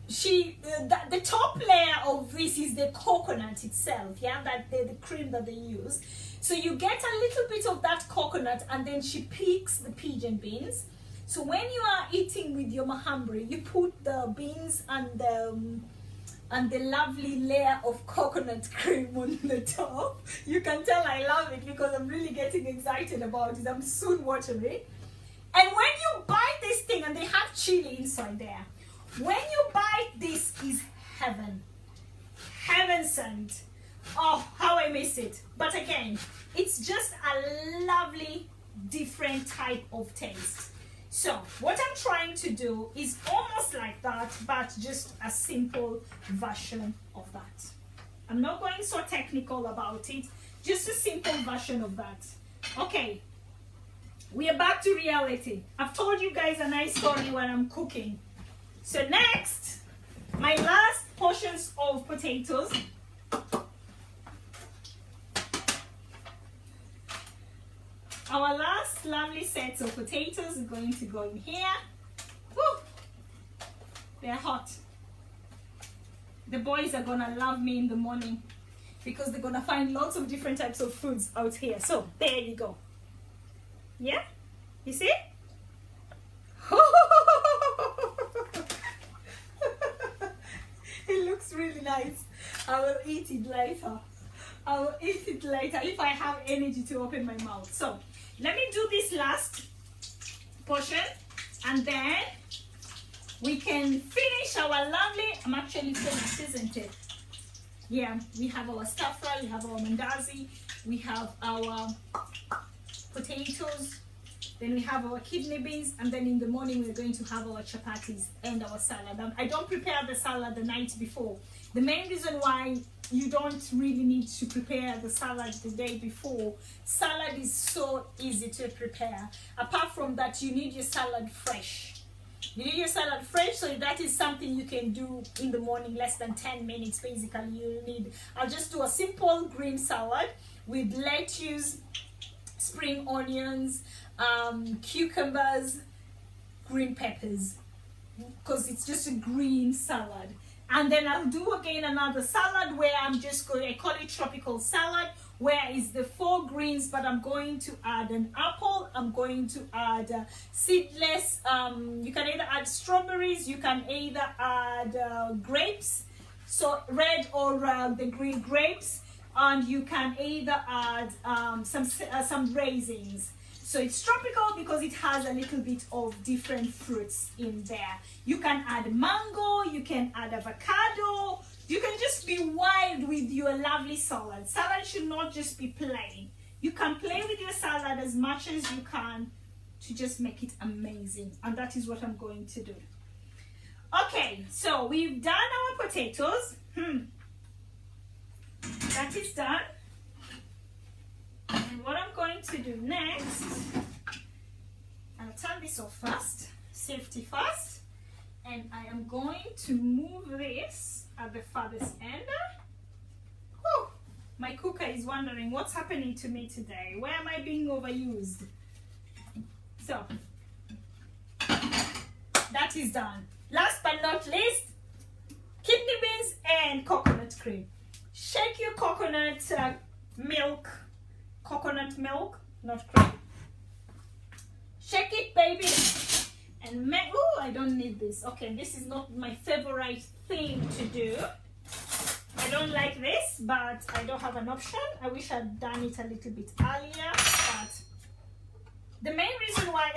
the top layer of this is the coconut itself, yeah, that the cream that they use. So you get a little bit of that coconut, and then she picks the pigeon beans. So when you are eating with your mahambri, you put the beans and the lovely layer of coconut cream on the top. You can tell I love it because I'm really getting excited about it. I'm soon watering. And when you bite this thing, and they have chili inside there, when you bite, this is heaven. Heaven sent. Oh, how I miss it. But again, it's just a lovely, different type of taste. So what I'm trying to do is almost like that, but just a simple version of that. I'm not going so technical about it, just a simple version of that. Okay, we are back to reality. I've told you guys a nice story when I'm cooking. So next, my last portions of potatoes. Our last lovely sets of potatoes are going to go in here. Woo! They're hot. The boys are gonna love me in the morning because they're gonna find lots of different types of foods out here. So there you go. Yeah? You see? It looks really nice. I will eat it later. I will eat it later if I have energy to open my mouth. So let me do this last portion, and then we can finish our lovely, I'm actually finished, isn't it? Yeah, we have our stir fry, we have our mandazi, we have our potatoes, then we have our kidney beans, and then in the morning we're going to have our chapatis and our salad. I don't prepare the salad the night before. The main reason why you don't really need to prepare the salad the day before, salad is so easy to prepare. Apart from that, you need your salad fresh. You need your salad fresh, so that is something you can do in the morning, less than 10 minutes basically. I'll just do a simple green salad with lettuce, spring onions, cucumbers, green peppers, because it's just a green salad. And then I'll do again another salad where I'm just going, I call it tropical salad, where is the 4 greens, but I'm going to add an apple, I'm going to add seedless, you can either add strawberries, you can either add grapes, so red or the green grapes, and you can either add some raisins. So it's tropical because it has a little bit of different fruits in there. You can add mango, you can add avocado, you can just be wild with your lovely salad. Salad should not just be plain. You can play with your salad as much as you can to just make it amazing. And that is what I'm going to do. Okay, so we've done our potatoes. That is done. And what I'm going to do next, I'll turn this off first, safety first, and I am going to move this at the farthest end. Whew, my cooker is wondering what's happening to me today. Where am I being overused? So, that is done. Last but not least, kidney beans and coconut cream. Shake your coconut milk, not cream. Shake it, baby, and make. Oh, I don't need this. Okay, this is not my favorite thing to do. I don't like this, but I don't have an option. I wish I'd done it a little bit earlier, but the main reason why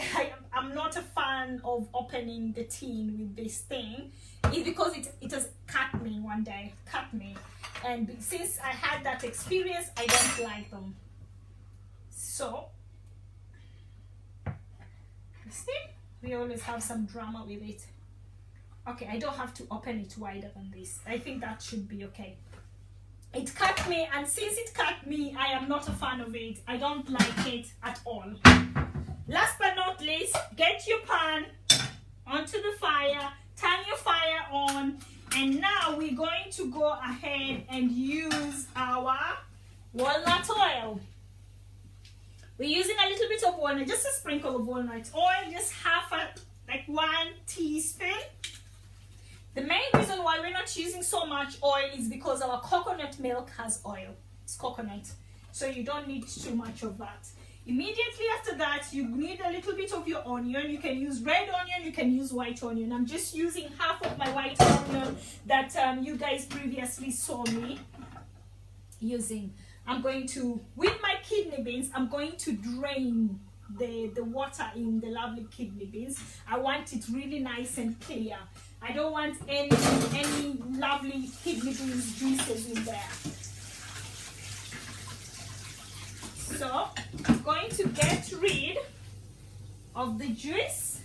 I'm not a fan of opening the tin with this thing is because it has cut me one day, and since I had that experience, I don't like them. So, you see, we always have some drama with it. Okay, I don't have to open it wider than this. I think that should be okay. It cut me, and since it cut me, I am not a fan of it. I don't like it at all. Last but not least, get your pan onto the fire, turn your fire on, and now we're going to go ahead and use our walnut oil. We're using a little bit of walnut, just a sprinkle of walnut oil, just like 1 teaspoon. The main reason why we're not using so much oil is because our coconut milk has oil. It's coconut, so you don't need too much of that. Immediately after that, you need a little bit of your onion. You can use red onion, you can use white onion. I'm just using half of my white onion that you guys previously saw me using. I'm going to, with my kidney beans, I'm going to drain the water in the lovely kidney beans. I want it really nice and clear. I don't want any lovely kidney beans juices in there. So I'm going to get rid of the juice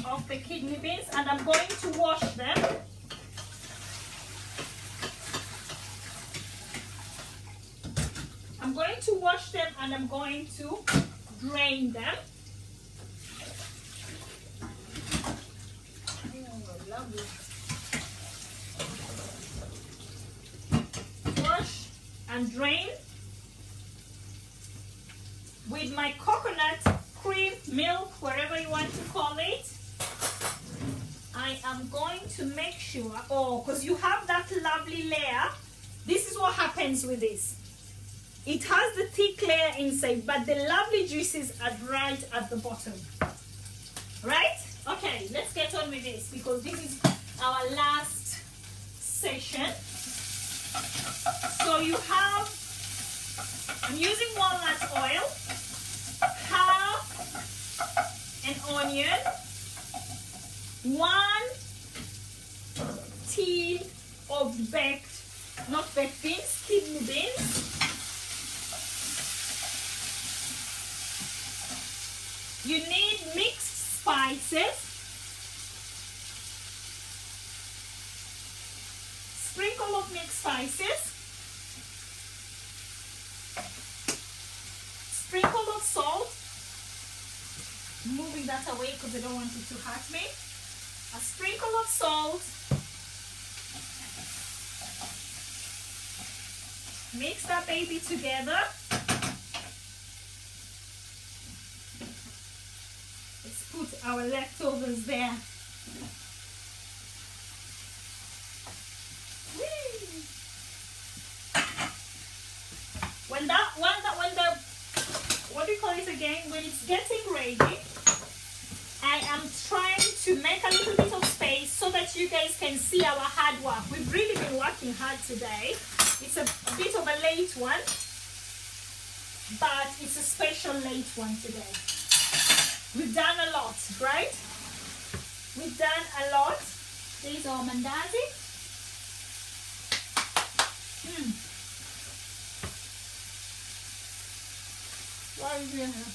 of the kidney beans, and I'm going to wash them. I'm going to wash them and I'm going to drain them. Oh, lovely. Wash and drain. With my coconut cream, milk, whatever you want to call it, I am going to make sure, because you have that lovely layer. This is what happens with this. It has the thick layer inside, but the lovely juices are right at the bottom. Right? Okay, let's get on with this because this is our last session. So you have, I'm using walnut oil, half an onion, 1 tea of not baked beans, kidney beans. You need mixed spices, sprinkle of mixed spices, sprinkle of salt, moving that away because I don't want it to hurt me, a sprinkle of salt, mix that baby together. our leftovers there. When the what do you call it again? When it's getting ready, I am trying to make a little bit of space so that you guys can see our hard work. We've really been working hard today. It's a bit of a late one, but it's a special late one today. We've done a lot, right? We've done a lot. These are mandazi. What are we doing here?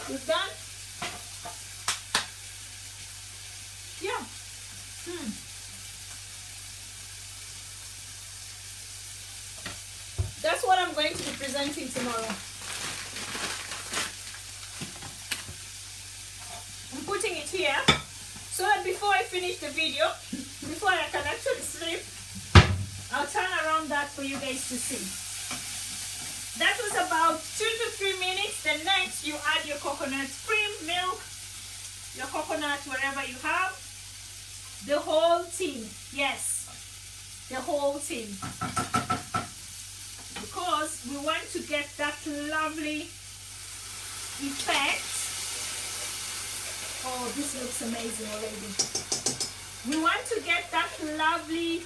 We've done? Yeah. That's what I'm going to be presenting tomorrow. I'm putting it here so that before I finish the video, before I can actually sleep, I'll turn around that for you guys to see. That was about 2 to 3 minutes. Then next you add your coconut cream, milk, your coconut, wherever you have. The whole thing, yes, the whole thing. Because we want to get that lovely effect. Oh, this looks amazing already. We want to get that lovely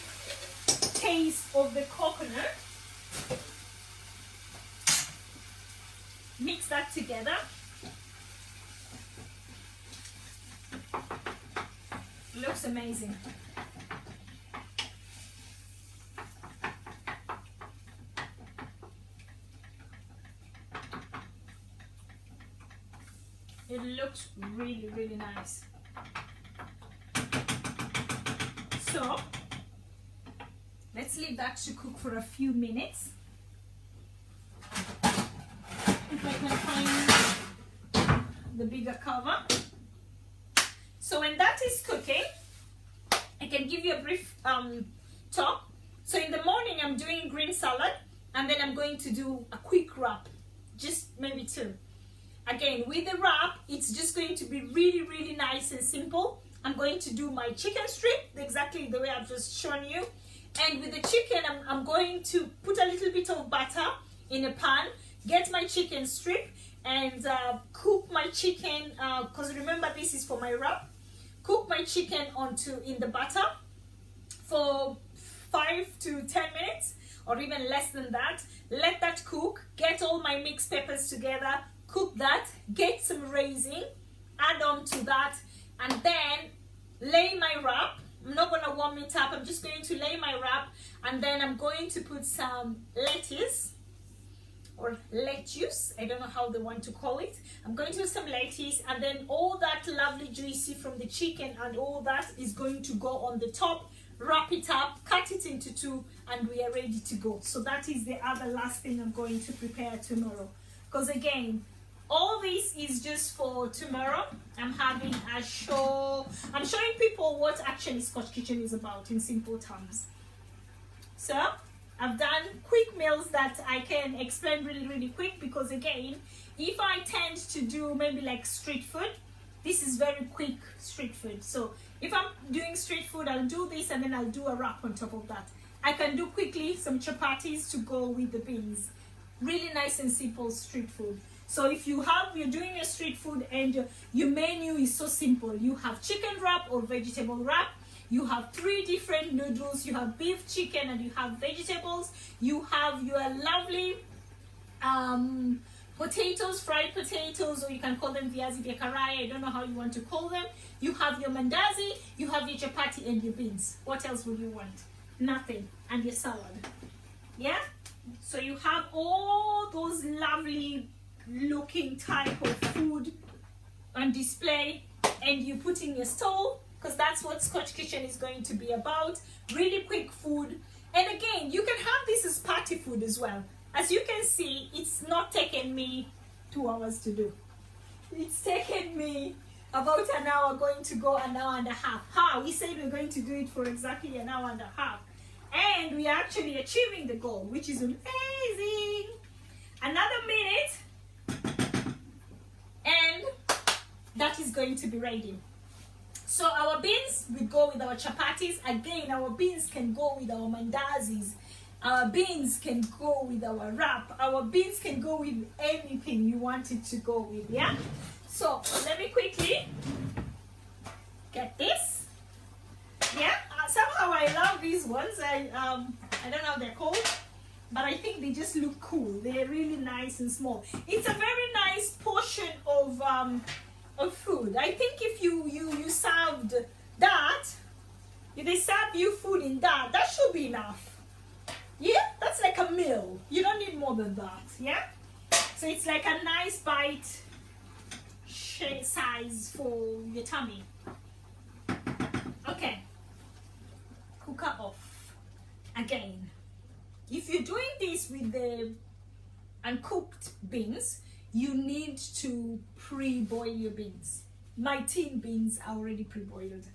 taste of the coconut. Mix that together. Looks amazing. It looks really, really nice. So let's leave that to cook for a few minutes. If I can find the bigger cover. So when that is cooking, I can give you a brief talk. So in the morning I'm doing green salad, and then I'm going to do a quick wrap, just maybe 2. Again, with the wrap, it's just going to be really, really nice and simple. I'm going to do my chicken strip exactly the way I've just shown you. And with the chicken, I'm going to put a little bit of butter in a pan, get my chicken strip, and cook my chicken, because remember this is for my wrap. Cook my chicken in the butter for 5 to 10 minutes, or even less than that. Let that cook, get all my mixed peppers together, cook that, get some raisin, add on to that, and then lay my wrap. I'm not going to warm it up, I'm just going to lay my wrap, and then I'm going to put some lettuce or lettuce, I don't know how they want to call it. I'm going to put some lettuce, and then all that lovely juicy from the chicken and all that is going to go on the top. Wrap it up, cut it into 2, and we are ready to go. So that is the other last thing I'm going to prepare tomorrow, because again, all this is just for tomorrow. I'm having a show. I'm showing people what actually Scotch Kitchen is about in simple terms. So I've done quick meals that I can explain really, really quick, because again, if I tend to do maybe like street food, this is very quick street food. So if I'm doing street food, I'll do this and then I'll do a wrap on top of that. I can do quickly some chapatis to go with the beans. Really nice and simple street food. So if you're doing a street food and your menu is so simple, you have chicken wrap or vegetable wrap, you have 3 different noodles, you have beef, chicken, and you have vegetables, you have your lovely potatoes, fried potatoes, or you can call them viazi vya karai, I don't know how you want to call them. You have your mandazi, you have your chapati and your beans. What else would you want? Nothing. And your salad. Yeah? So you have all those lovely looking type of food on display, and you put in your stove, because that's what Scotch Kitchen is going to be about. Really quick food. And again, you can have this as party food as well. As you can see, it's not taken me 2 hours to do. It's taken me about an hour, going to go an hour and a half. We said we're going to do it for exactly an hour and a half. And we are actually achieving the goal, which is amazing. Another minute and that is going to be ready. So our beans will go with our chapatis. Again, our beans can go with our mandazis. Our beans can go with our wrap. Our beans can go with anything you want it to go with, yeah? So let me quickly get this. Yeah, somehow I love these ones. I don't know what they're called, but I think they just look cool. They're really nice and small. It's a very nice portion of food. I think if you served that, if they serve you food in that should be enough. Yeah, that's like a meal. You don't need more than that. Yeah, so it's like a nice bite size for your tummy. Okay, cooker off. Again, if you're doing this with the uncooked beans, you need to pre-boil your beans. My tin beans are already pre-boiled,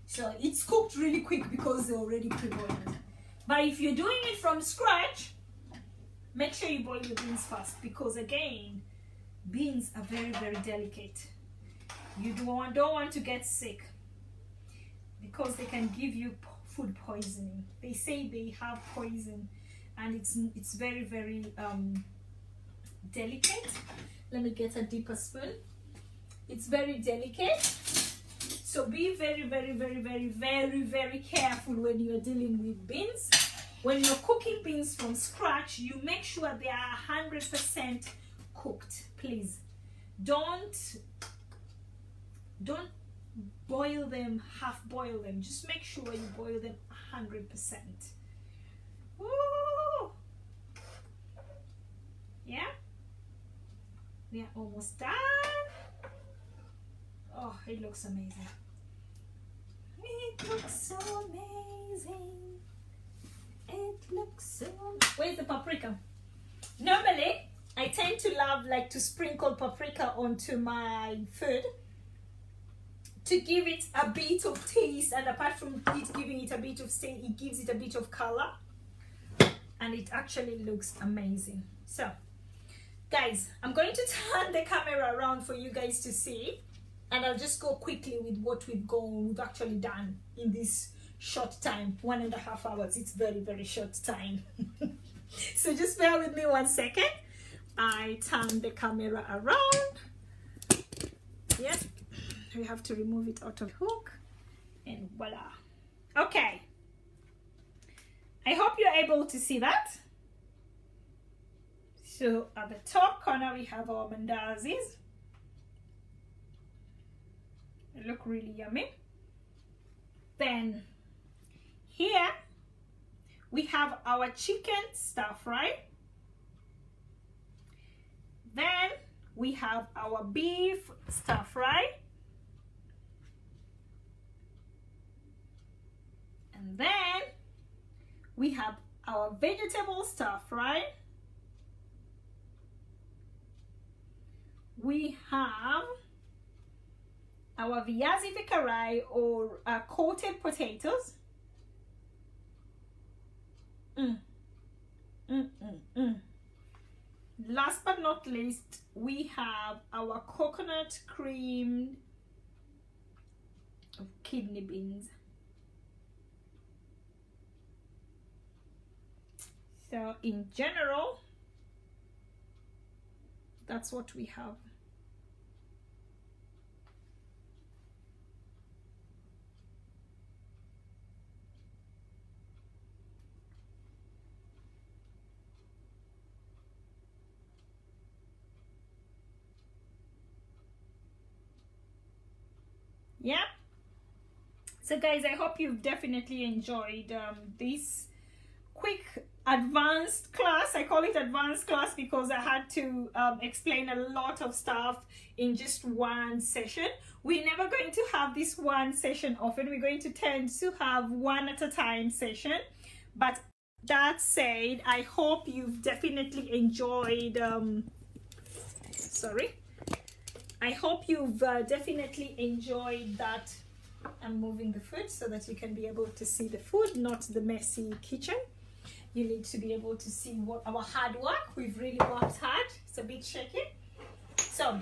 so it's cooked really quick because they're already pre-boiled. But if you're doing it from scratch, make sure you boil your beans first, because again, beans are very, very delicate. You don't want to get sick because they can give you food poisoning. They say they have poison, and it's very, very delicate. Let me get a deeper spoon. It's very delicate, so be very, very, very, very, very, very careful when you are dealing with beans. When you're cooking beans from scratch, you make sure they are 100% cooked. Please don't boil them, half boil them. Just make sure you boil them 100%. Woo! Yeah, we are almost done. Oh, it looks amazing. It looks so amazing. It looks so... Where's the paprika? Normally, I tend to love to sprinkle paprika onto my food to give it a bit of taste, and apart from it giving it a bit of taste, it gives it a bit of color, and it actually looks amazing. So, guys, I'm going to turn the camera around for you guys to see, and I'll just go quickly with what we've actually done in this short time, 1.5 hours. It's very, very short time. So just bear with me 1 second. I turn the camera around. Yeah, we have to remove it out of hook, and voila. Okay, I hope you're able to see that. So at the top corner we have our mandazis. They look really yummy. Then here we have our chicken stir fry. Then we have our beef stir fry. And then we have our vegetable stir fry. We have our viazi vikarai, or coated potatoes. Last but not least, we have our coconut cream kidney beans. So in general, that's what we have. Yeah, so guys, I hope you've definitely enjoyed this quick advanced class. I call it advanced class because I had to explain a lot of stuff in just one session. We're never going to have this one session often. We're going to tend to have one at a time session. But that said, I hope you've definitely enjoyed I hope you've definitely enjoyed that I'm moving the food so that you can be able to see the food, not the messy kitchen. You need to be able to see what our hard work. We've really worked hard. It's a bit shaky. So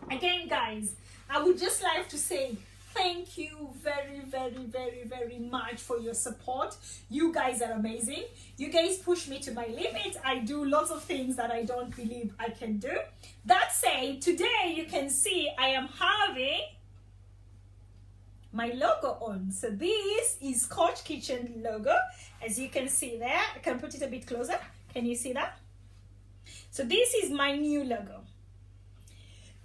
again, guys, I would just like to say thank you very much for your support. You guys are amazing. You guys push me to my limit. I do lots of things that I don't believe I can do. That said, today you can see I am having my logo on. So this is Scotch Kitchen logo. As you can see there, I can put it a bit closer. Can you see that? So this is my new logo.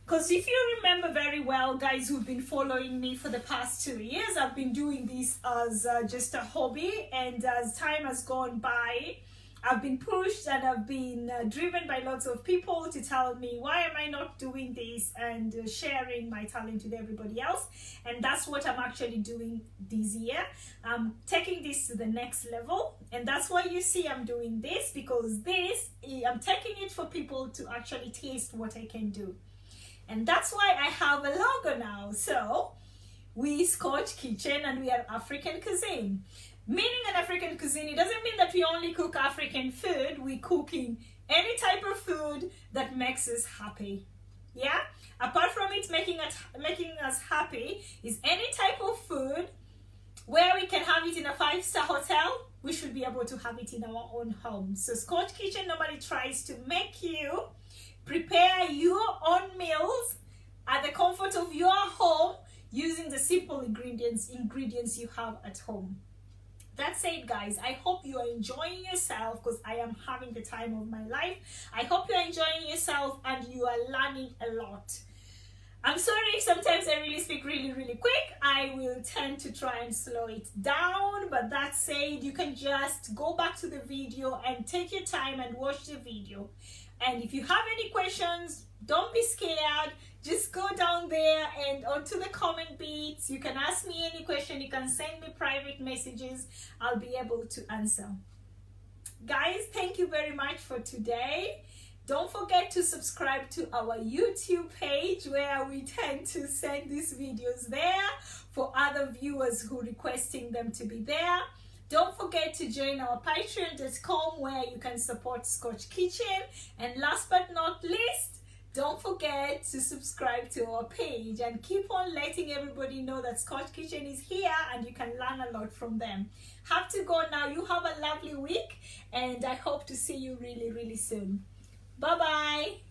Because if you remember very well, guys who've been following me for the past 2 years, I've been doing this as just a hobby, and as time has gone by, I've been pushed and I've been driven by lots of people to tell me, why am I not doing this and sharing my talent with everybody else? And that's what I'm actually doing this year. I'm taking this to the next level, and that's why you see I'm doing this, because I'm taking it for people to actually taste what I can do. And that's why I have a logo now. So we Scotch Kitchen and we are African cuisine. Meaning an African cuisine, it doesn't mean that we only cook African food. We're cooking any type of food that makes us happy. Yeah? Apart from it making us happy, is any type of food where we can have it in a 5-star hotel, we should be able to have it in our own home. So Scotch Kitchen normally tries to make you prepare your own meals at the comfort of your home using the simple ingredients you have at home. That's it, guys. I hope you are enjoying yourself, because I am having the time of my life. I hope you are enjoying yourself and you are learning a lot. I'm sorry if sometimes I really speak really quick. I will tend to try and slow it down, but that said, you can just go back to the video and take your time and watch the video. And if you have any questions, don't be scared. Just go down there and onto the comment bits. You can ask me any question. You can send me private messages. I'll be able to answer. Guys, thank you very much for today. Don't forget to subscribe to our YouTube page, where we tend to send these videos there for other viewers who are requesting them to be there. Don't forget to join our Patreon.com, where you can support Scotch Kitchen. And last but not least, don't forget to subscribe to our page and keep on letting everybody know that Scotch Kitchen is here and you can learn a lot from them. Have to go now. You have a lovely week, and I hope to see you really soon. Bye-bye.